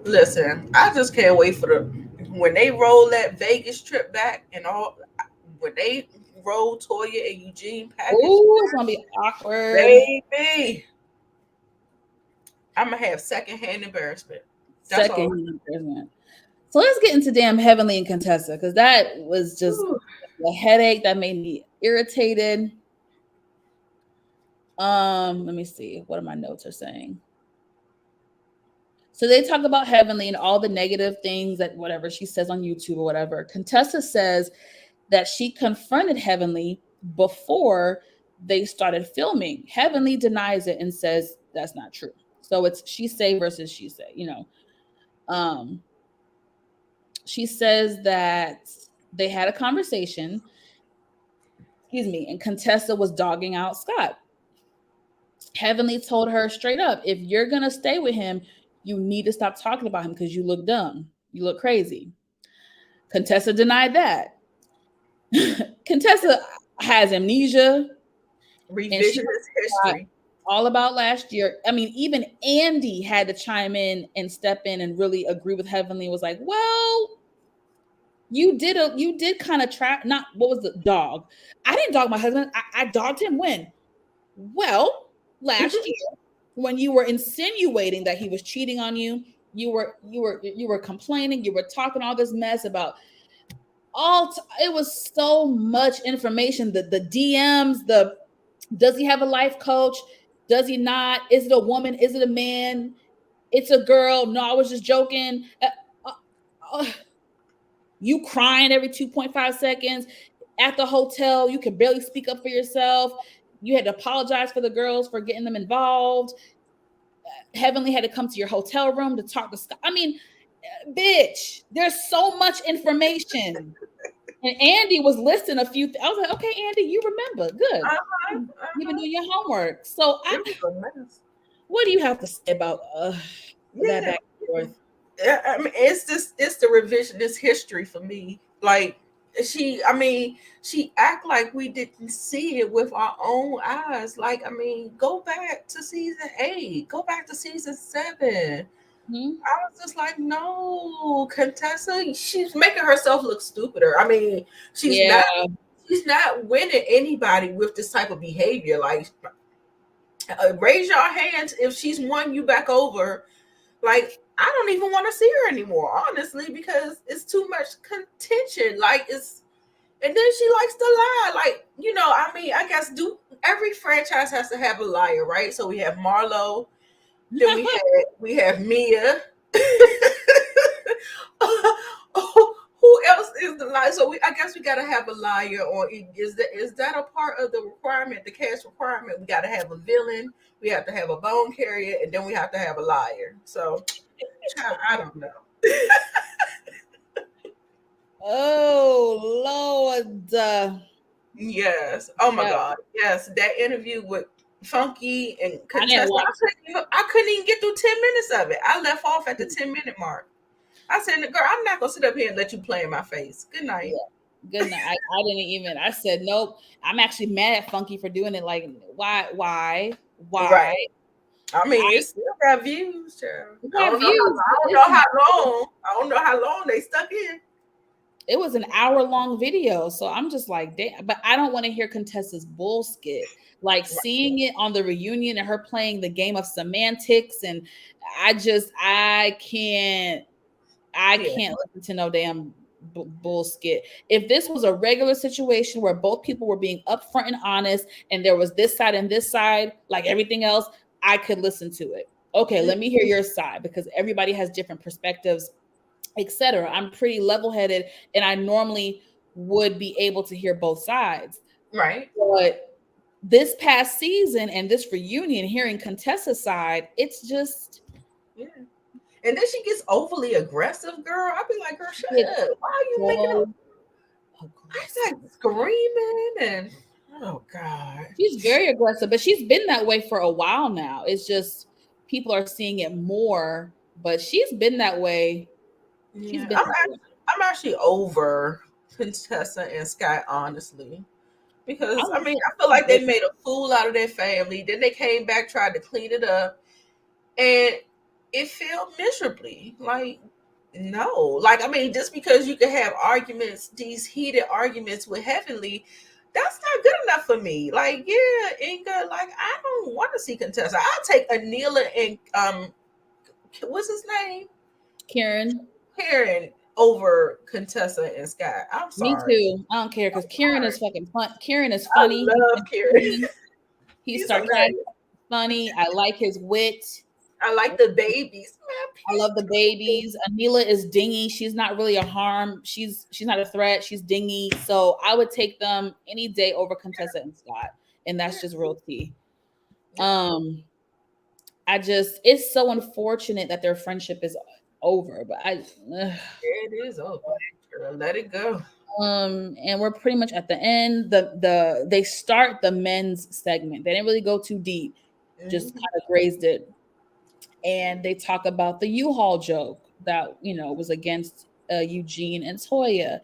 Listen, I just can't wait for when they roll that Vegas trip back and all. When they roll Toya and Eugene package, ooh, it's gonna be awkward, baby. I'm gonna have secondhand embarrassment. That's secondhand embarrassment. So let's get into damn Heavenly and Contessa, because that was just a headache that made me irritated. Let me see what my notes are saying. So they talk about Heavenly and all the negative things that whatever she says on YouTube or whatever. Contessa says that she confronted Heavenly before they started filming. Heavenly denies it and says that's not true. So it's she say versus she say, you know. She says that they had a conversation, and Contessa was dogging out Scott. Heavenly told her straight up, if you're going to stay with him, you need to stop talking about him because you look dumb. You look crazy. Contessa denied that. Contessa has amnesia. Revisionist history. All about last year. I mean, even Andy had to chime in and step in and really agree with Heavenly. Was like, well, you did kind of trap. Not what was the dog? I didn't dog my husband. I dogged him when? Well, last year when you were insinuating that he was cheating on you, you were complaining, you were talking all this mess about it was so much information. The DMs, does he have a life coach? Does he not? Is it a woman? Is it a man? It's a girl. No, I was just joking. You crying every 2.5 seconds at the hotel. You can barely speak up for yourself. You had to apologize for the girls for getting them involved. Heavenly had to come to your hotel room to talk to Scott. I mean, bitch, there's so much information. And Andy was listing a few. I was like, okay, Andy, you remember. Good. You've been doing your homework. So what do you have to say about that back and forth? I mean, it's the revisionist history for me. Like she act like we didn't see it with our own eyes. Like, I mean, go back to season 8, go back to season 7. I was just like, no, Contessa, she's making herself look stupider. I mean, she's not winning anybody with this type of behavior. Like, raise your hands if she's won you back over. Like, I don't even want to see her anymore, honestly, because it's too much contention. Like, and then she likes to lie. Like, you know, I mean, I guess every franchise has to have a liar, right? So we have Marlo, then we have Mia. Who else is the liar? So I guess we gotta have a liar, or is that a part of the requirement, the cast requirement? We gotta have a villain, we have to have a bone carrier, and then we have to have a liar. So I don't know. Oh Lord. Yes. Oh my God. Yes. That interview with Funky and Contessa, I couldn't even get through 10 minutes of it. I left off at the 10-minute mark. I said, girl, I'm not gonna sit up here and let you play in my face. Good night. Yeah. Good night. I didn't even. I said nope. I'm actually mad at Funky for doing it. Like, why? Right. I mean, it still got views, child. I don't know how long they stuck in. It was an hour-long video, so I'm just like, damn. But I don't want to hear Contessa's bullshit. Like, seeing it on the reunion and her playing the game of semantics, and I can't listen to no damn bullshit. If this was a regular situation where both people were being upfront and honest, and there was this side and this side, like everything else, I could listen to it. Okay, let me hear your side, because everybody has different perspectives, etc. I'm pretty level-headed, and I normally would be able to hear both sides. Right. But this past season and this reunion, hearing Contessa's side, it's just, yeah. And then she gets overly aggressive, girl. I'd be like, girl, shut up. Why are you making up? I like screaming and oh God. She's very aggressive, but she's been that way for a while now. It's just people are seeing it more, but she's been that way. Yeah. I'm actually over Contessa and Scott, honestly. Because I mean, I feel like they made a fool out of their family. Then they came back, tried to clean it up, and it failed miserably. Like, no. Like, I mean, just because you can have arguments, these heated arguments with Heavenly, that's not good enough for me. Like, yeah, Inga, like, I don't want to see Contessa. I'll take Anila and what's his name? Karen over Contessa and Scott. I'm sorry. Me too. I don't care, because Kieran is fucking fun. Kieran is funny. I love Kieran. He's sarcastic, funny. I like his wit. I like the babies. I love the babies. Anila is dingy. She's not really a harm. She's not a threat. She's dingy. So I would take them any day over Contessa and Scott. And that's just real tea. It's so unfortunate that their friendship is over, but it is over. Girl, let it go. And we're pretty much at the end. They start the men's segment. They didn't really go too deep, just kind of grazed it. And they talk about the U-Haul joke that was against Eugene and Toya.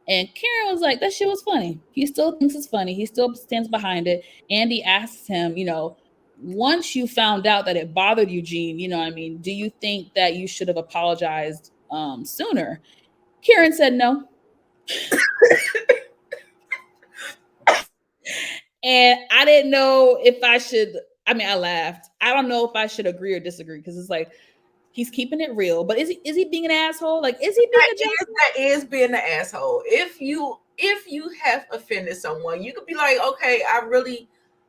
And Karen was like, that shit was funny. He still thinks it's funny. He still stands behind it. Andy asks him, once you found out that it bothered Eugene, do you think that you should have apologized sooner? Karen said no. And I didn't know if I should. I mean, I laughed. I don't know if I should agree or disagree, because it's like he's keeping it real. But is he being an asshole? Like, is he being that is being an asshole. If you have offended someone, you could be like, okay, I really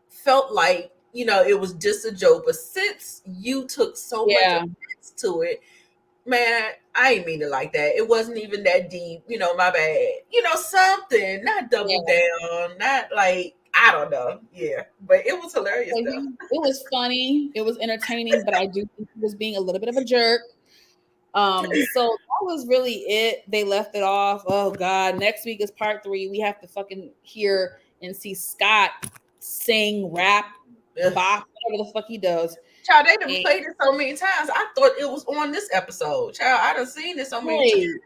felt like it was just a joke, but since you took so much offense to it, man, I ain't mean it like that. It wasn't even that deep. My bad. Something, not double down, not like, I don't know. Yeah, but it was hilarious. It was funny. It was entertaining, but I do think he was being a little bit of a jerk. So that was really it. They left it off. Oh God, next week is part 3. We have to fucking hear and see Scott sing, rap, bop, whatever the fuck he does. Child, they done played it so many times. I thought it was on this episode. Child, I done seen it so many times.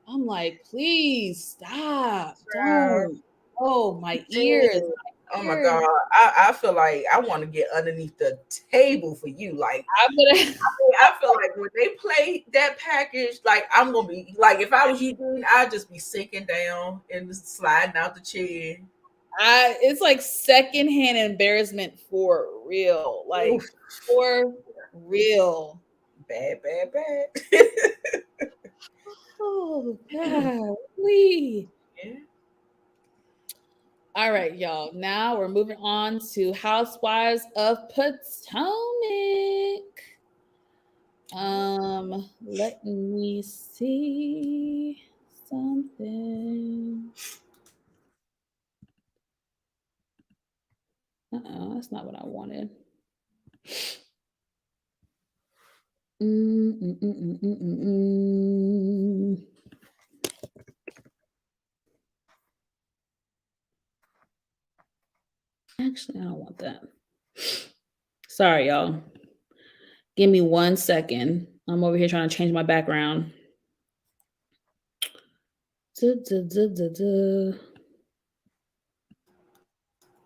I'm like, please stop. Don't. Oh, my ears. Oh my God. I feel like I want to get underneath the table for you. Like, I feel like when they play that package, like, I'm going to be, like, if I was you, dude, I'd just be sinking down and just sliding out the chair. It's like secondhand embarrassment for real. Like, for real. Bad. Oh, God. Please. Yeah. All right, y'all. Now we're moving on to Housewives of Potomac. Let me see something. That's not what I wanted. Actually, I don't want that. Sorry, y'all. Give me 1 second. I'm over here trying to change my background.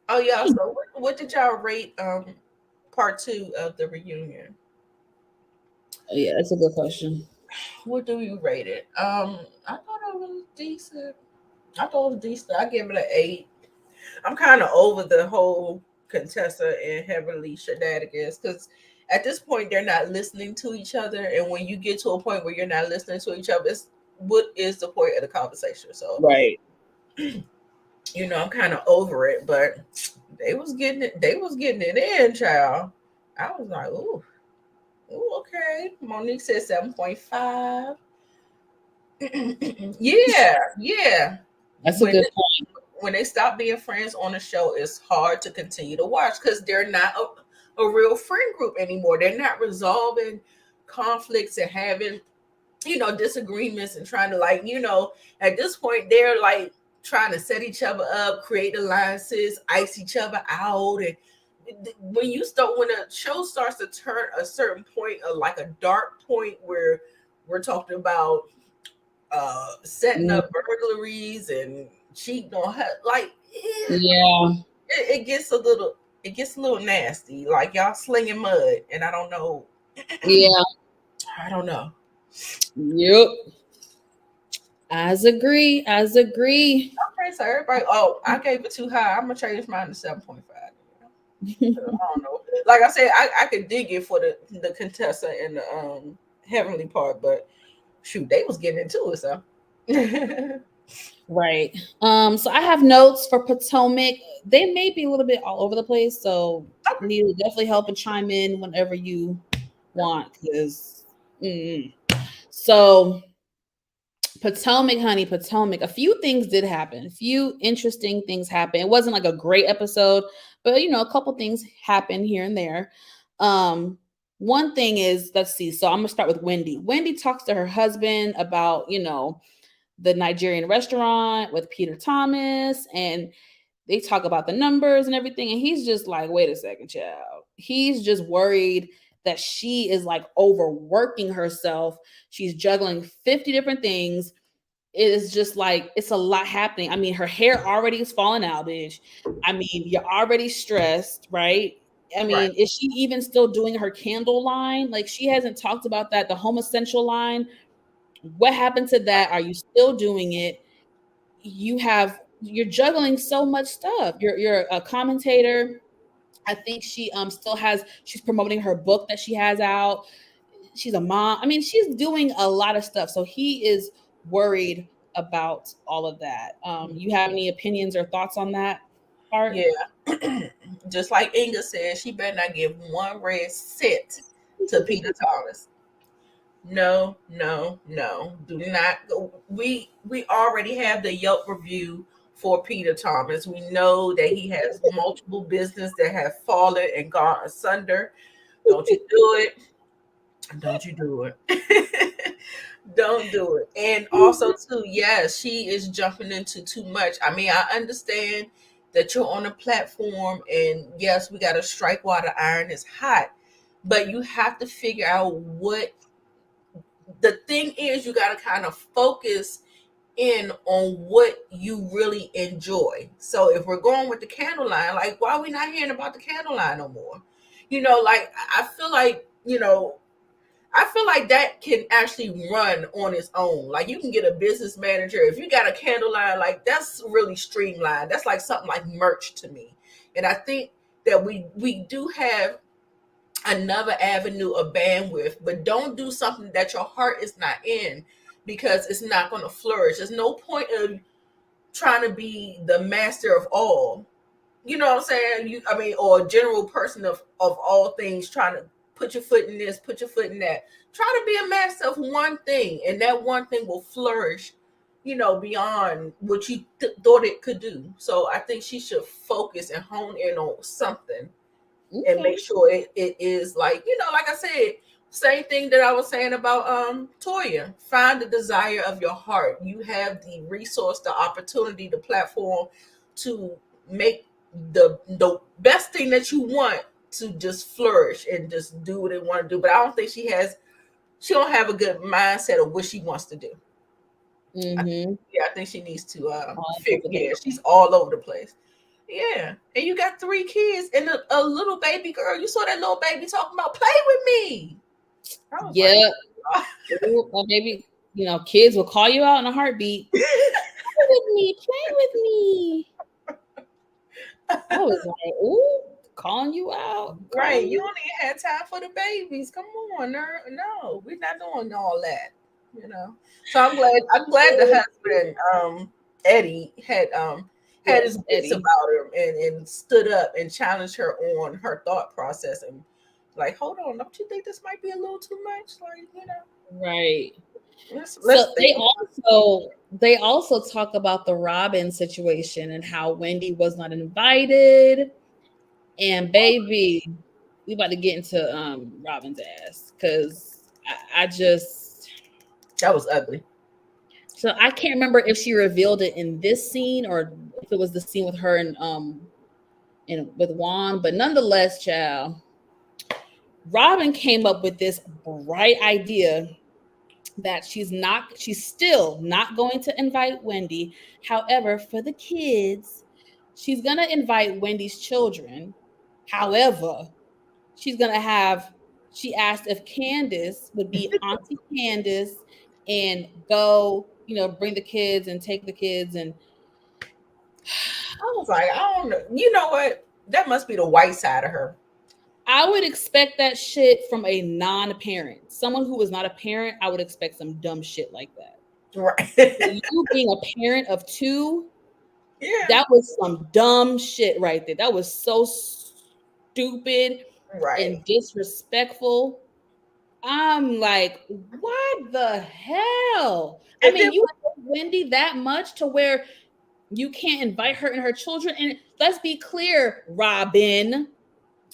Oh yeah. So what did y'all rate part 2 of the reunion? Oh, yeah, that's a good question. What do you rate it? I thought it was decent. I give it an 8. I'm kind of over the whole Contessa and Heavenly shenanigans, because at this point they're not listening to each other, and when you get to a point where you're not listening to each other, what is the point of the conversation? So, Right. I'm kind of over it, but they was getting it in, child. I was like, ooh, okay. Monique said 7.5. Yeah. That's a When good point. when they stop being friends on the show, it's hard to continue to watch because they're not a real friend group anymore. They're not resolving conflicts and having, disagreements and trying to, like, at this point they're like trying to set each other up, create alliances, ice each other out. And when a show starts to turn a certain point, like a dark point where we're talking about setting Mm, up burglaries and cheating on her, like, yeah. it gets a little nasty. Like, y'all slinging mud, and I don't know. Yeah. I don't know. Yep. As agree. As agree. Okay, so everybody. Oh, I gave it too high. I'm gonna change mine to 7.5. I don't know. Like I said, I could dig it for the Contessa and the heavenly part, but shoot, they was getting into it. So Right. So I have notes for Potomac. They may be a little bit all over the place, so Nita, definitely help and chime in whenever you want. Because so Potomac, honey, Potomac. A few things did happen. A few interesting things happened. It wasn't like a great episode, but a couple things happened here and there. One thing is, let's see. So I'm gonna start with Wendy. Wendy talks to her husband about, the Nigerian restaurant with Peter Thomas, and they talk about the numbers and everything. And he's just like, wait a second, child. He's just worried that she is like overworking herself. She's juggling 50 different things. It is just like, it's a lot happening. I mean, her hair already is falling out, bitch. I mean, you're already stressed, right? I right, mean, is she even still doing her candle line? Like, she hasn't talked about that, the home essential line. What happened to that? Are you still doing it? You're juggling so much stuff. You're a commentator. I think she's promoting her book that she has out. She's a mom. I mean, she's doing a lot of stuff. So he is worried about all of that. You have any opinions or thoughts on that part? yeah. Just like Inga said, she better not give one red cent to Peter Thomas. No, no, no. Do not. We already have the Yelp review for Peter Thomas. We know that he has multiple business that have fallen and gone asunder. Don't you do it. Don't you do it. Don't do it. And also too, yes, she is jumping into too much. I mean, I understand that you're on a platform and yes, we got to strike while the iron is hot, but you have to figure out what the thing is. You got to kind of focus in on what you really enjoy. So if we're going with the candle line, like, why are we not hearing about the candle line no more? Like, I feel like that can actually run on its own. Like, you can get a business manager. If you got a candle line, like, that's really streamlined. That's like something like merch to me. And I think that we do have another avenue of bandwidth, but don't do something that your heart is not in, because it's not going to flourish. There's no point of trying to be the master of all. You know what I'm saying? Or a general person of all things, trying to put your foot in this, put your foot in that. Try to be a master of one thing, and that one thing will flourish, beyond what you thought it could do. So I think she should focus and hone in on something and Okay. make sure it is like, like I said, same thing that I was saying about Toya. Find the desire of your heart. You have the resource, the opportunity, the platform to make the best thing that you want to just flourish and just do what they want to do. But I don't think she don't have a good mindset of what she wants to do. Mm-hmm. I think she needs to All over figure. the Yeah, she's all over the place. Yeah, and you got 3 kids and a little baby girl. You saw that little baby talking about play with me. I was like, Yeah. Or maybe, kids will call you out in a heartbeat. Play with me. Play with me. I was like, ooh, calling you out. right. Calling You you. only had time for the babies. Come on, no, we're not doing all that. you know. So I'm glad the husband, Eddie, had his Yes, wits Eddie. about him and stood up and challenged her on her thought process and like, hold on, don't you think this might be a little too much? Like, Right. let's So think. they also talk about the Robin situation and how Wendy was not invited. And baby, we about to get into Robin's ass because I just That was ugly. so I can't remember if she revealed it in this scene or if it was the scene with her and with Juan, but nonetheless, child, Robin came up with this bright idea that she's still not going to invite Wendy. However, for the kids, she's going to invite Wendy's children. However, she asked if Candace would be Auntie Candace and go, bring the kids and take the kids. And I was like, I don't know. You know what? That must be the white side of her. I would expect that shit from a non-parent. Someone who is not a parent, I would expect some dumb shit like that. Right. You being a parent of two, Yeah. that was some dumb shit right there. That was so stupid Right. and disrespectful. I'm like, what the hell? I And then mean, you love Wendy that much to where you can't invite her and her children. And let's be clear, Robin,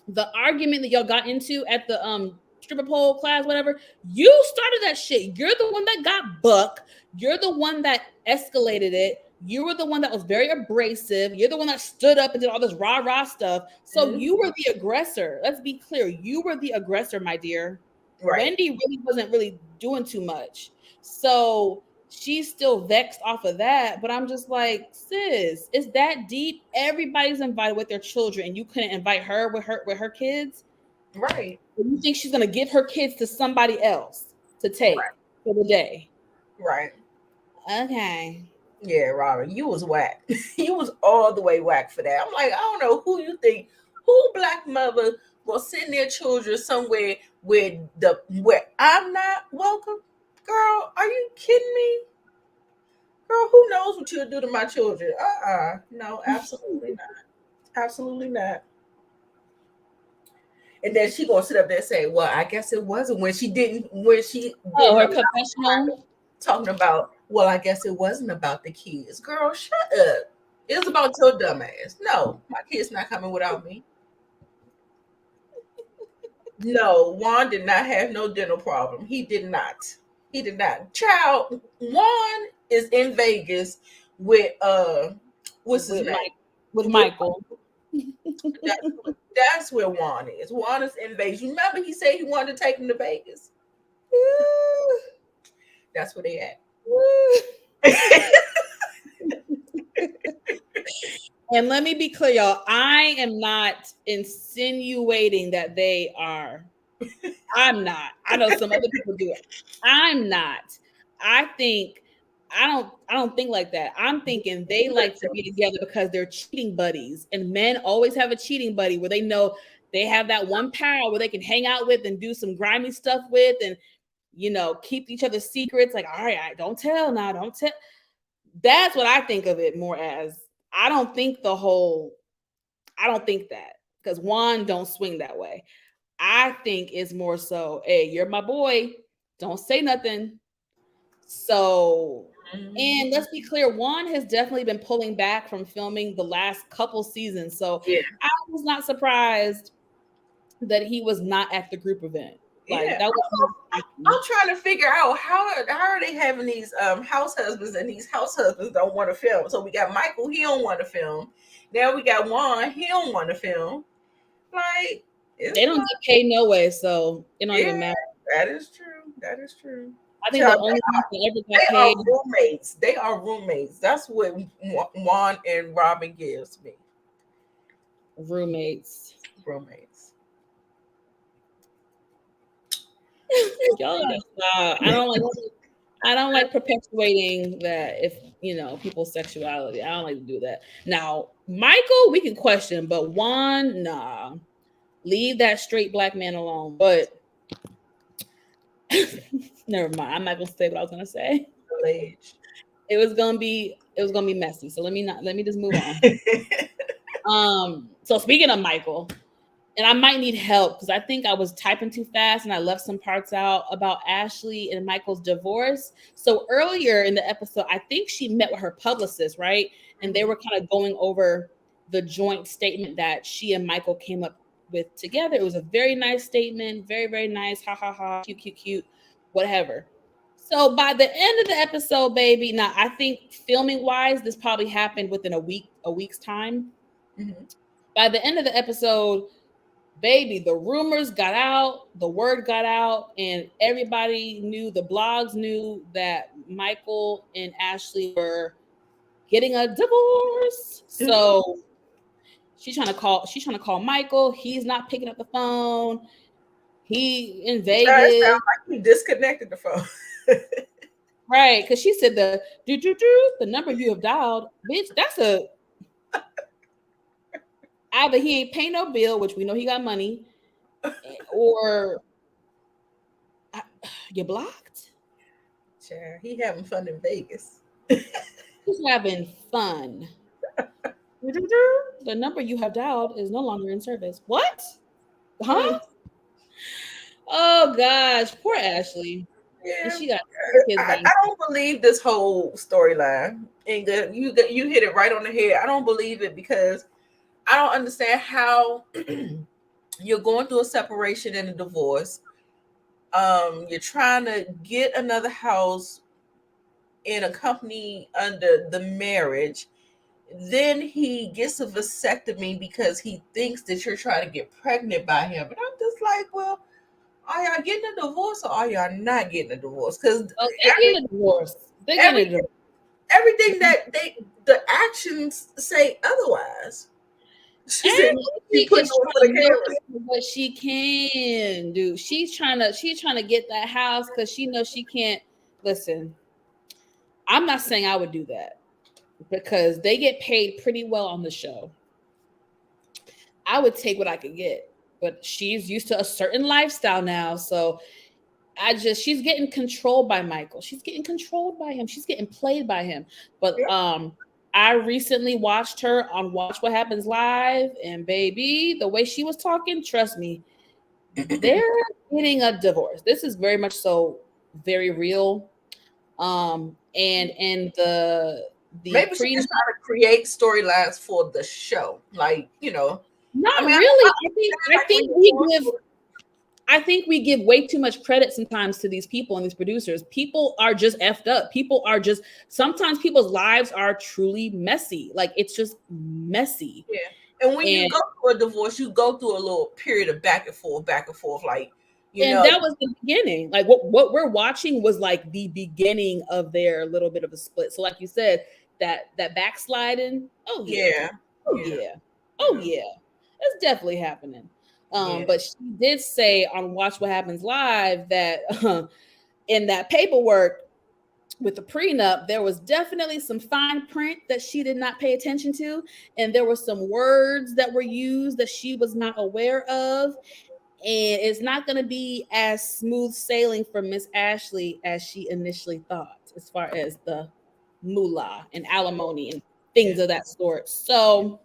the argument that y'all got into at the stripper pole class, whatever, you started that shit. You're the one that got buck. You're the one that escalated it. You were the one that was very abrasive. You're the one that stood up and did all this rah-rah stuff. So you were the aggressor. Let's be clear. You were the aggressor, my dear. right. Wendy really wasn't really doing too much. So she's still vexed off of that. But I'm just like, sis, is that deep? Everybody's invited with their children, and you couldn't invite her with her kids. Right. You think she's gonna give her kids to somebody else to take Right. for the day? Right. Okay. Yeah, Robert, you was whack. You was all the way whack for that. I'm like, I don't know who black mother will send their children somewhere where I'm not welcome. Girl, are you kidding me? Girl, who knows what you'll do to my children? No, absolutely not. Absolutely not. And then she gonna sit up there and say, well, I guess it wasn't when she did Oh, her her confessional. talking about, well, I guess it wasn't about the kids. Girl, shut up. It was about your dumb ass. No, my kid's not coming without me. No, Juan did not have no dental problem. He did not. He did not. Child, Juan is in Vegas with what's his with name? with Michael. That's where Juan is. Juan is in Vegas. You remember he said he wanted to take him to Vegas? That's where they at. And let me be clear, y'all. I am not insinuating that they are. I'm not. I know some other people do it. I'm not. I think I don't think like that. I'm thinking they like to be together because they're cheating buddies. And men always have a cheating buddy where they know they have that one pal where they can hang out with and do some grimy stuff with and keep each other's secrets. Like, all right, don't tell now, don't tell. That's what I think of it more as. I don't think that because Juan don't swing that way. I think it's more so, hey, you're my boy. Don't say nothing. So, and let's be clear, Juan has definitely been pulling back from filming the last couple seasons. So Yeah. I was not surprised that he was not at the group event. Like Yeah. that was I'm trying to figure out how are they having these house husbands and these house husbands don't want to film. So we got Michael, he don't want to film. Now we got Juan, he don't want to film. Like they don't get paid no way, so it don't even matter. That is true. That is true. I think the only one that ever got They paid. are roommates. They are roommates. That's what Juan and Robin gives me. Roommates. Roommates. Y'all gotta stop. I don't like perpetuating that if people's sexuality. I don't like to do that. Now, Michael, we can question, but Juan, nah. Leave that straight black man alone. But Never mind. I'm not gonna say what I was gonna say. Alleged. It was gonna be messy. So let me just move on. So speaking of Michael, and I might need help because I think I was typing too fast and I left some parts out about Ashley and Michael's divorce. So earlier in the episode, I think she met with her publicist, right? And they were kind of going over the joint statement that she and Michael came up with together. It was a very nice statement, very, very nice. Ha ha ha, cute, cute, cute, whatever. So by the end of the episode, baby, now I think filming wise, this probably happened within a week's time. Mm-hmm. By the end of the episode, baby, the rumors got out, the word got out, and everybody knew, the blogs knew that Michael and Ashley were getting a divorce. So she's trying to call Michael. He's not picking up the phone. He in It Vegas. sounds like he disconnected the phone. Right, because she said the number you have dialed, bitch, that's a either he ain't paying no bill, which we know he got money, or you blocked. Sure, he having fun in Vegas. He's having fun. The number you have dialed is no longer in service. What? Huh? Oh gosh, poor Ashley. Yeah, And she got I don't believe this whole storyline. And you hit it right on the head. I don't believe it because I don't understand how you're going through a separation and a divorce. You're trying to get another house in a company under the marriage. Then he gets a vasectomy because he thinks that you're trying to get pregnant by him. And I'm just like, well, are y'all getting a divorce or are y'all not getting a divorce? Because they're getting a divorce. Everything that the actions say otherwise. She said she put what she can do. She's trying to get that house because she knows she can't. Listen, I'm not saying I would do that because they get paid pretty well on the show. I would take what I could get, but she's used to a certain lifestyle now, so she's getting controlled by Michael. She's getting controlled by him. She's getting played by him. But I recently watched her on Watch What Happens Live, and baby, the way she was talking, trust me, they're getting a divorce. This is very much so very real. And the maybe she's trying to create storylines for the show, like not really. I think we give way too much credit sometimes to these people and these producers. People are just effed up. Sometimes people's lives are truly messy. Like it's just messy. Yeah. And when you go through a divorce, you go through a little period of back and forth, like, that was the beginning. Like what we're watching was like the beginning of their little bit of a split. So like you said, that backsliding. Oh yeah. It's definitely happening. But she did say on Watch What Happens Live that in that paperwork with the prenup, there was definitely some fine print that she did not pay attention to. And there were some words that were used that she was not aware of. And it's not going to be as smooth sailing for Miss Ashley as she initially thought, as far as the moolah and alimony and things of that sort. So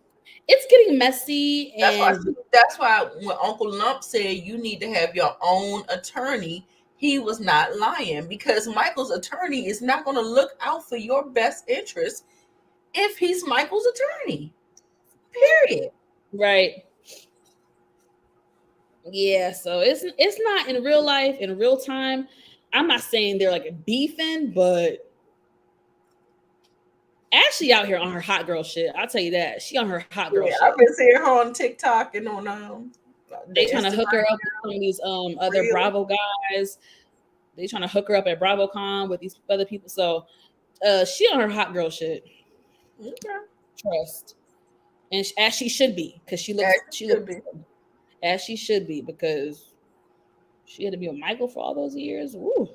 it's getting messy. And that's why when Uncle Lump said you need to have your own attorney, he was not lying, because Michael's attorney is not going to look out for your best interest if he's Michael's attorney. Period. Right. Yeah, so it's not in real life, in real time. I'm not saying they're like beefing, but Ashley out here on her hot girl shit. I'll tell you that. She on her hot girl shit. I've been seeing her on TikTok and on they trying to hook her up with some of these other Bravo guys. They trying to hook her up at BravoCon with these other people. So she on her hot girl shit. Okay. Trust. And as she should be, because she looks as she should be, because she had to be with Michael for all those years. Woo.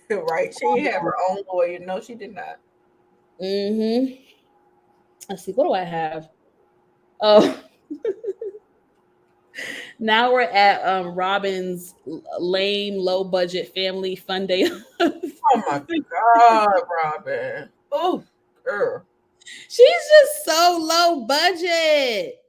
Right. She didn't have her own lawyer. No, she did not. Let's see. What do I have? Oh. Now we're at Robin's lame, low budget family fun day. Oh my God, Robin. Oh, girl. She's just so low budget.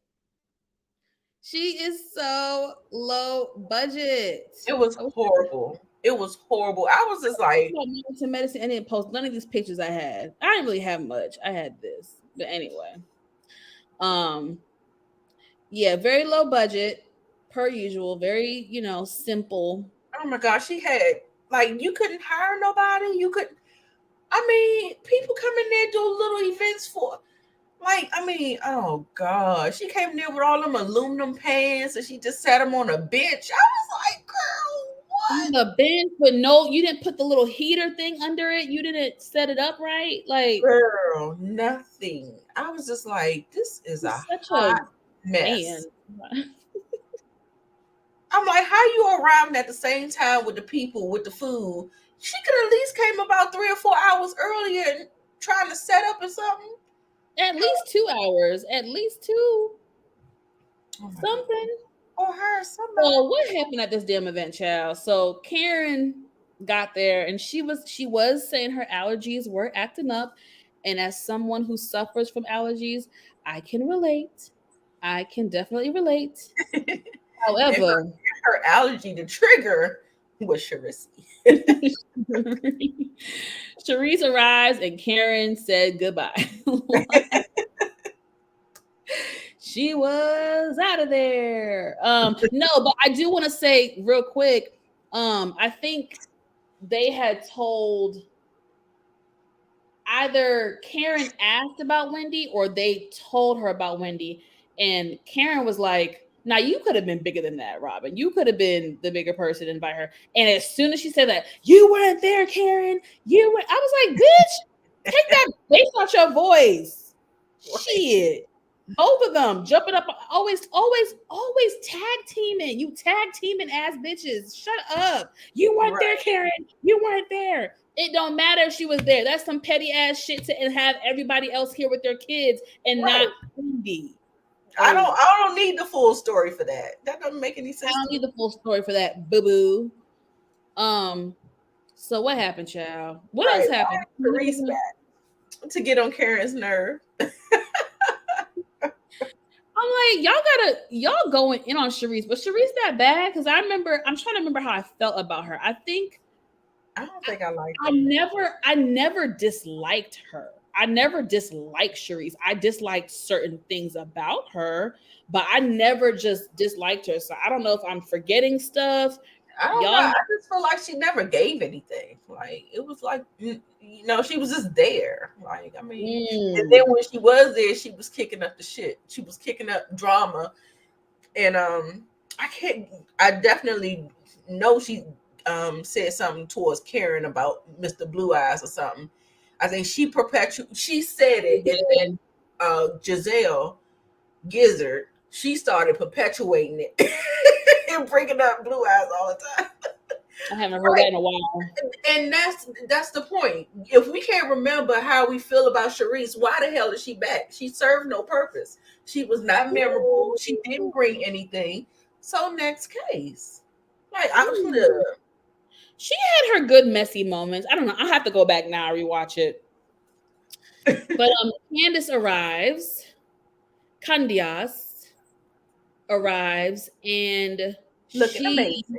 She is so low budget. It was horrible. It was horrible. I was just like, To medicine. I didn't post none of these pictures I had. I didn't really have much. I had this, but anyway. Yeah, very low budget per usual. Very, simple. oh my gosh, she had like you couldn't hire nobody. You could. I mean, people come in there do little events for. Like, I mean, oh God, she came there with all them aluminum pans and she just sat them on a bench. I was like, girl, what? The bench, but you didn't put the little heater thing under it. You didn't set it up right. Like, Girl, nothing. I was just like, this is a hot mess. I'm like, how you arriving at the same time with the people with the food? She could at least came about 3 or 4 hours earlier and trying to set up or something. At least 2 hours. At least 2. Something. Or her, somebody. So what happened at this damn event, child? So Karen got there and she was saying her allergies were acting up. And as someone who suffers from allergies, I can relate. I can definitely relate. However, her allergy, the trigger was Charisse. Charisse arrives and Karen said goodbye. She was out of there. No, but I do want to say real quick, I think they had told either Karen asked about Wendy or they told her about Wendy. And Karen was like, now you could have been bigger than that, Robin. You could have been the bigger person and invite her. And as soon as she said that, you weren't there, Karen. I was like, bitch, take that bass out your voice. Shit. Both of them jumping up, always tag teaming. You tag teaming ass bitches. Shut up. You weren't there, Karen. You weren't there. It don't matter if she was there. That's some petty ass shit to have everybody else here with their kids and not Wendy. I don't need the full story for that. That doesn't make any sense. I don't need the full story for that, boo boo. So what happened, child? What else happened? Charisse back to get on Karen's nerve. I'm like, y'all going in on Charisse, but Charisse that bad? Because I'm trying to remember how I felt about her. I don't think I liked her. I never disliked her. I never disliked Charisse. I disliked certain things about her, but I never just disliked her. So I don't know if I'm forgetting stuff. I don't know. I just feel like she never gave anything. Like, it was like, she was just there. Like, I mean, and then when she was there, she was kicking up the shit. She was kicking up drama. And I definitely know she said something towards Karen about Mr. Blue Eyes or something. I think she said it, and then Giselle Gizzard, she started perpetuating it and bringing up Blue Eyes all the time. I haven't heard that in a while. And that's the point. If we can't remember how we feel about Charisse, why the hell is she back? She served no purpose. She was not memorable. She didn't bring anything. So next case. Like, she had her good messy moments. I don't know. I'll have to go back now and rewatch it. But Candace arrives. Candias arrives and looking amazing.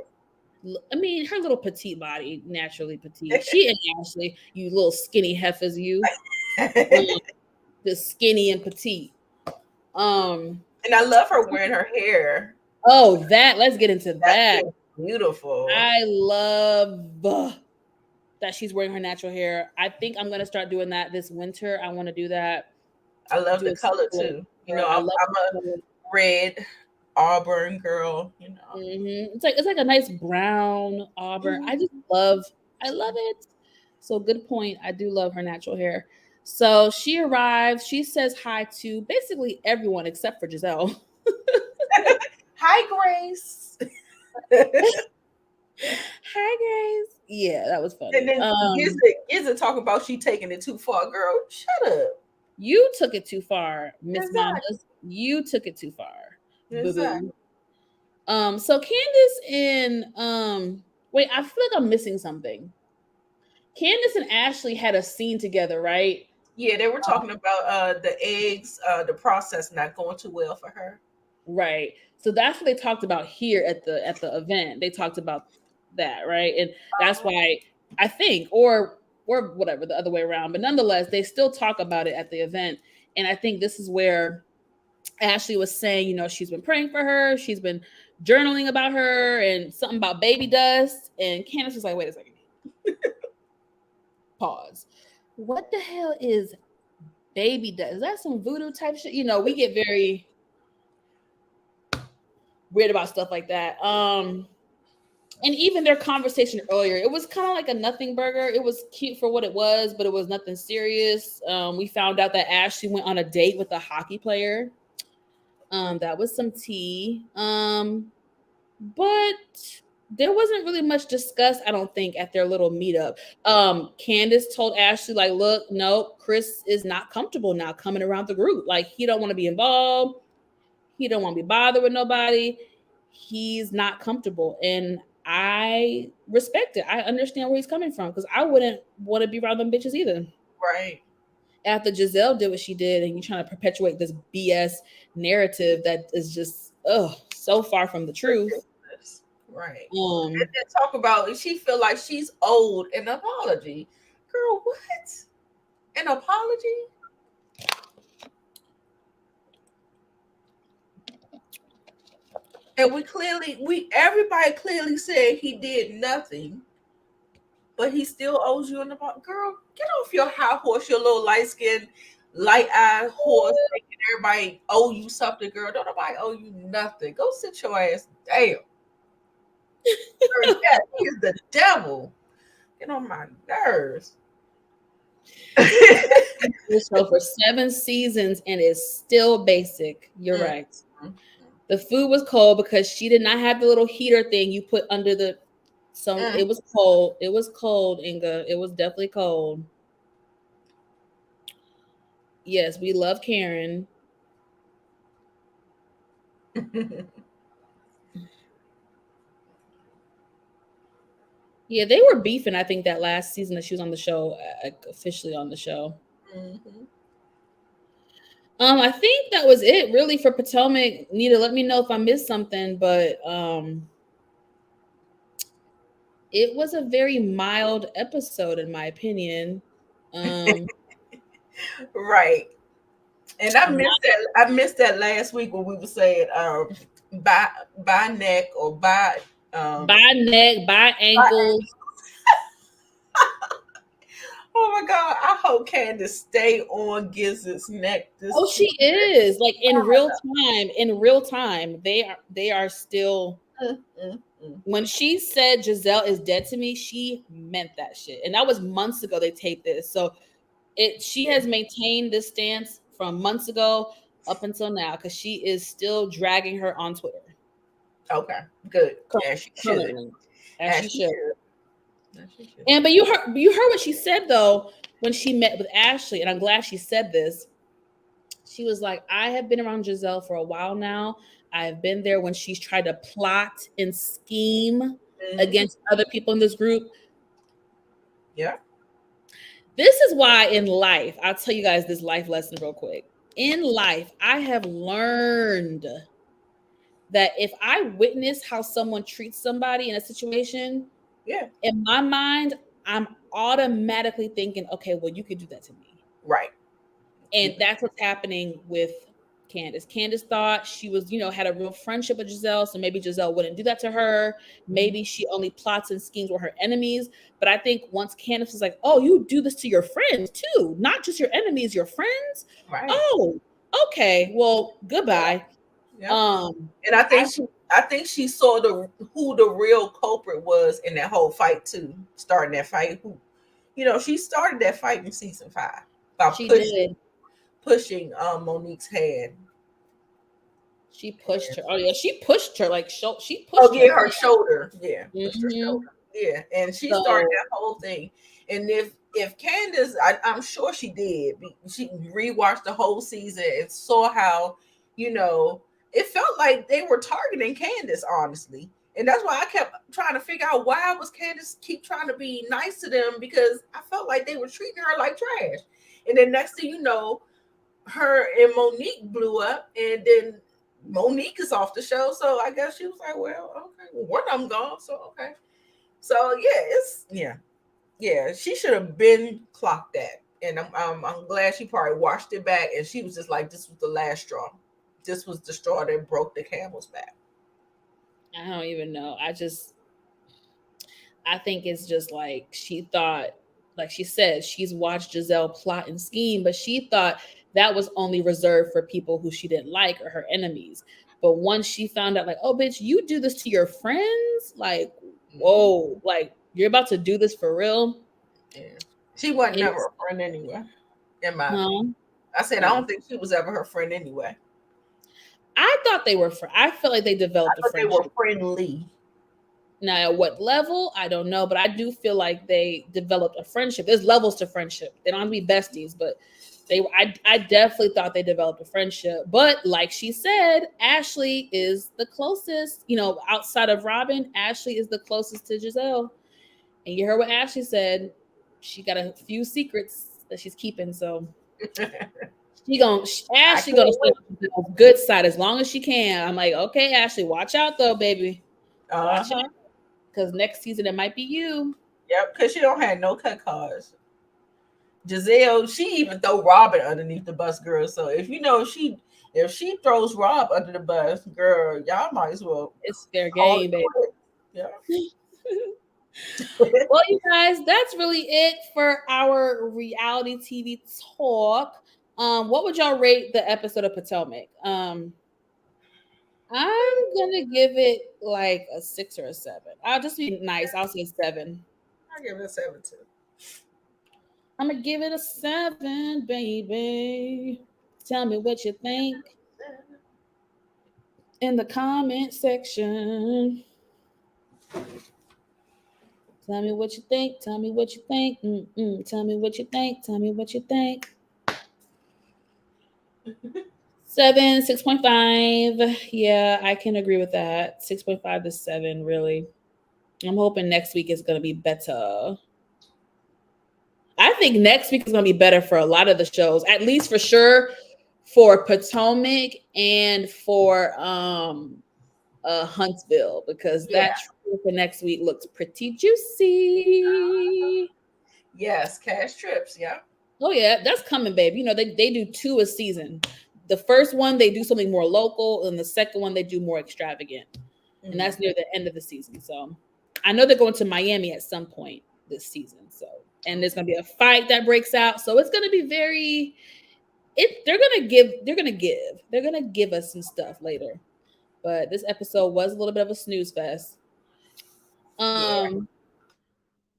I mean, her little petite body, naturally petite. She and Ashley, you little skinny heifers, you. The skinny and petite. And I love her wearing her hair. Oh, let's get into that. Beautiful. I love that she's wearing her natural hair. I think I'm gonna start doing that this winter. I want to do that. I love the color too. I'm a red auburn girl. It's like a nice brown auburn. I love it. So good point. I do love her natural hair. So she arrives. She says hi to basically everyone except for Giselle. Hi, Grace. Hi, Grace. Yeah, that was funny. And then Gizzard talk about she taking it too far, girl. Shut up. You took it too far, Miss Mamas. You took it too far. Exactly. So Candace and wait, I feel like I'm missing something. Candace and Ashley had a scene together, right? Yeah, they were talking about the eggs, the process not going too well for her. Right. So that's what they talked about here at the event. They talked about that, right? And that's why I think, or whatever, the other way around. But nonetheless, they still talk about it at the event. And I think this is where Ashley was saying, she's been praying for her, she's been journaling about her, and something about baby dust. And Candace was like, wait a second. Pause. What the hell is baby dust? Is that some voodoo type shit? We get very weird about stuff like that. And even their conversation earlier, it was kind of like a nothing burger. It was cute for what it was, but it was nothing serious. We found out that Ashley went on a date with a hockey player. That was some tea. But there wasn't really much discussed, I don't think, at their little meetup. Candace told Ashley, like, look, nope, Chris is not comfortable now coming around the group. Like, he don't want to be involved. He don't want to be bothered with nobody. He's not comfortable. And I respect it. I understand where he's coming from, because I wouldn't want to be around them bitches either. Right. After Giselle did what she did, and you're trying to perpetuate this BS narrative that is just so far from the truth. Right. And then talk about she feel like she's owed an apology. Girl, what? An apology? And everybody clearly said he did nothing, but he still owes you an apology. Girl, get off your high horse, your little light-skinned, light-eyed horse, making everybody owe you something, girl. Don't nobody owe you nothing. Go sit your ass down. Girl, yeah, he is the devil. Get on my nerves. So for 7 seasons and it's still basic. You're right. The food was cold because she did not have the little heater thing you put under the. So it was cold. It was cold, Inga. It was definitely cold. Yes, we love Karen. Yeah, they were beefing, I think, that last season that she was on the show, officially on the show. Mm-hmm. I think that was it really for Potomac. Nita, let me know if I missed something, but it was a very mild episode in my opinion. Right. And I missed that last week when we were saying by neck or by neck, by ankles. Oh my God! I hope Candace stay on Gizzard's neck. She is, like, in real time. In real time, they are still. When she said Giselle is dead to me, she meant that shit, and that was months ago. They taped this, so she has maintained this stance from months ago up until now, because she is still dragging her on Twitter. Okay, good. As she should. As she should. And but you heard what she said though when she met with Ashley, and I'm glad she said this. She was like, I have been around Giselle for a while now. I have been there when she's tried to plot and scheme against other people in this group. Yeah. This is why in life, I'll tell you guys this life lesson real quick. In life, I have learned that if I witness how someone treats somebody in a situation, in my mind, I'm automatically thinking, okay, well, you could do that to me. Right. And that's what's happening with Candace. Candace thought she was, had a real friendship with Giselle, so maybe Giselle wouldn't do that to her. Maybe she only plots and schemes with her enemies. But I think once Candace was like, oh, you do this to your friends too, not just your enemies, your friends. Right. Oh, okay. Well, goodbye. Yeah. And I think she saw who the real culprit was in that whole fight too. Starting that fight, she started that fight in season 5 by pushing Monique's hand. She pushed her. Oh yeah, she pushed her like she pushed. Oh yeah, her shoulder. Yeah, pushed her shoulder. Yeah, and she started that whole thing. And if Candace, I'm sure she did. She rewatched the whole season and saw how, it felt like they were targeting Candace, honestly. And that's why I kept trying to figure out why was Candace keep trying to be nice to them, because I felt like they were treating her like trash. And then next thing you know, her and Monique blew up, and then Monique is off the show. So I guess she was like, well, okay, well, one of them gone. So okay. So yeah, she should have been clocked that. And I'm glad she probably washed it back, and she was just like, this was the last straw. This was the straw that broke the camel's back. I don't even know. I think it's just like she thought, like she said, she's watched Giselle plot and scheme, but she thought that was only reserved for people who she didn't like or her enemies. But once she found out, like, oh, bitch, you do this to your friends? Like, whoa, like, you're about to do this for real? Yeah. She wasn't never a friend anyway, in my opinion. I said, I don't think she was ever her friend anyway. I thought they were I felt like they developed a friendship. They were friendly. Now, at what level, I don't know, but I do feel like they developed a friendship. There's levels to friendship. They don't have to be besties, but I definitely thought they developed a friendship. But like she said, Ashley is the closest, outside of Robin, Ashley is the closest to Giselle. And you heard what Ashley said. She got a few secrets that she's keeping, so Ashley gonna stay on the good side as long as she can. I'm like, okay, Ashley, watch out though, baby. Watch out, because next season it might be you. Yep, because she don't have no cut cards. Giselle, she even throw Robin underneath the bus, girl. So if she throws Rob under the bus, girl, y'all might as well. It's fair game, baby. Yeah. Well, you guys, that's really it for our reality TV talk. What would y'all rate the episode of Potomac? I'm gonna give it like a 6 or a 7. I'll just be nice. I'll say 7. I'll give it a 7 too. I'm gonna give it a 7, baby. Tell me what you think in the comment section. Tell me what you think. Tell me what you think. Tell me what you think. Tell me what you think. 7, 6.5. Yeah, I can agree with that. 6.5 to 7, really. I'm hoping next week is going to be better. I think next week is going to be better for a lot of the shows, at least for sure for Potomac and for Huntsville, because that trip for next week looks pretty juicy. Yes, cash trips. Yeah. Oh yeah, that's coming, babe. They do 2 a season. The first one they do something more local, and the second one they do more extravagant, and that's near the end of the season. So I know they're going to Miami at some point this season. So, and there's going to be a fight that breaks out. So it's going to be very. They're going to give us some stuff later. But this episode was a little bit of a snooze fest.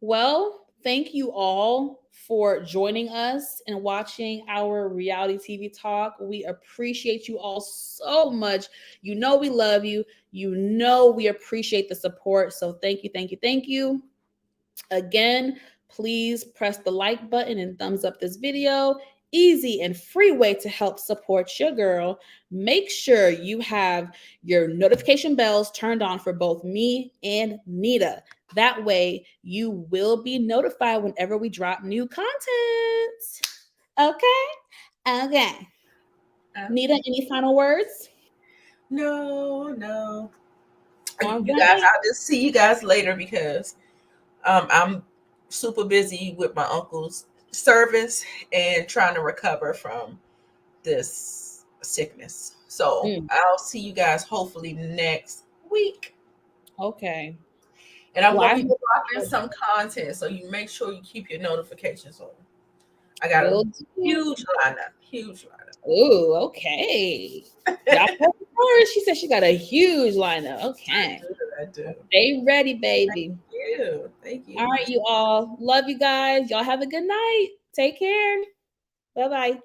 Well, thank you all for joining us and watching our reality TV talk. We appreciate you all so much. We love you. We appreciate the support. So thank you, thank you, thank you. Again, please press the like button and thumbs up this video. Easy and free way to help support your girl. Make sure you have your notification bells turned on for both me and Nita. That way you will be notified whenever we drop new content. Okay. Nita, any final words? No. You guys, I'll just see you guys later, because I'm super busy with my uncle's service and trying to recover from this sickness. So I'll see you guys hopefully next week. Okay. And I'm going to be dropping some content, so you make sure you keep your notifications on. I got a huge lineup. Ooh, okay. She said she got a huge lineup. Okay. I do. Stay ready, baby. Thank you. All right, you all. Love you guys. Y'all have a good night. Take care. Bye-bye.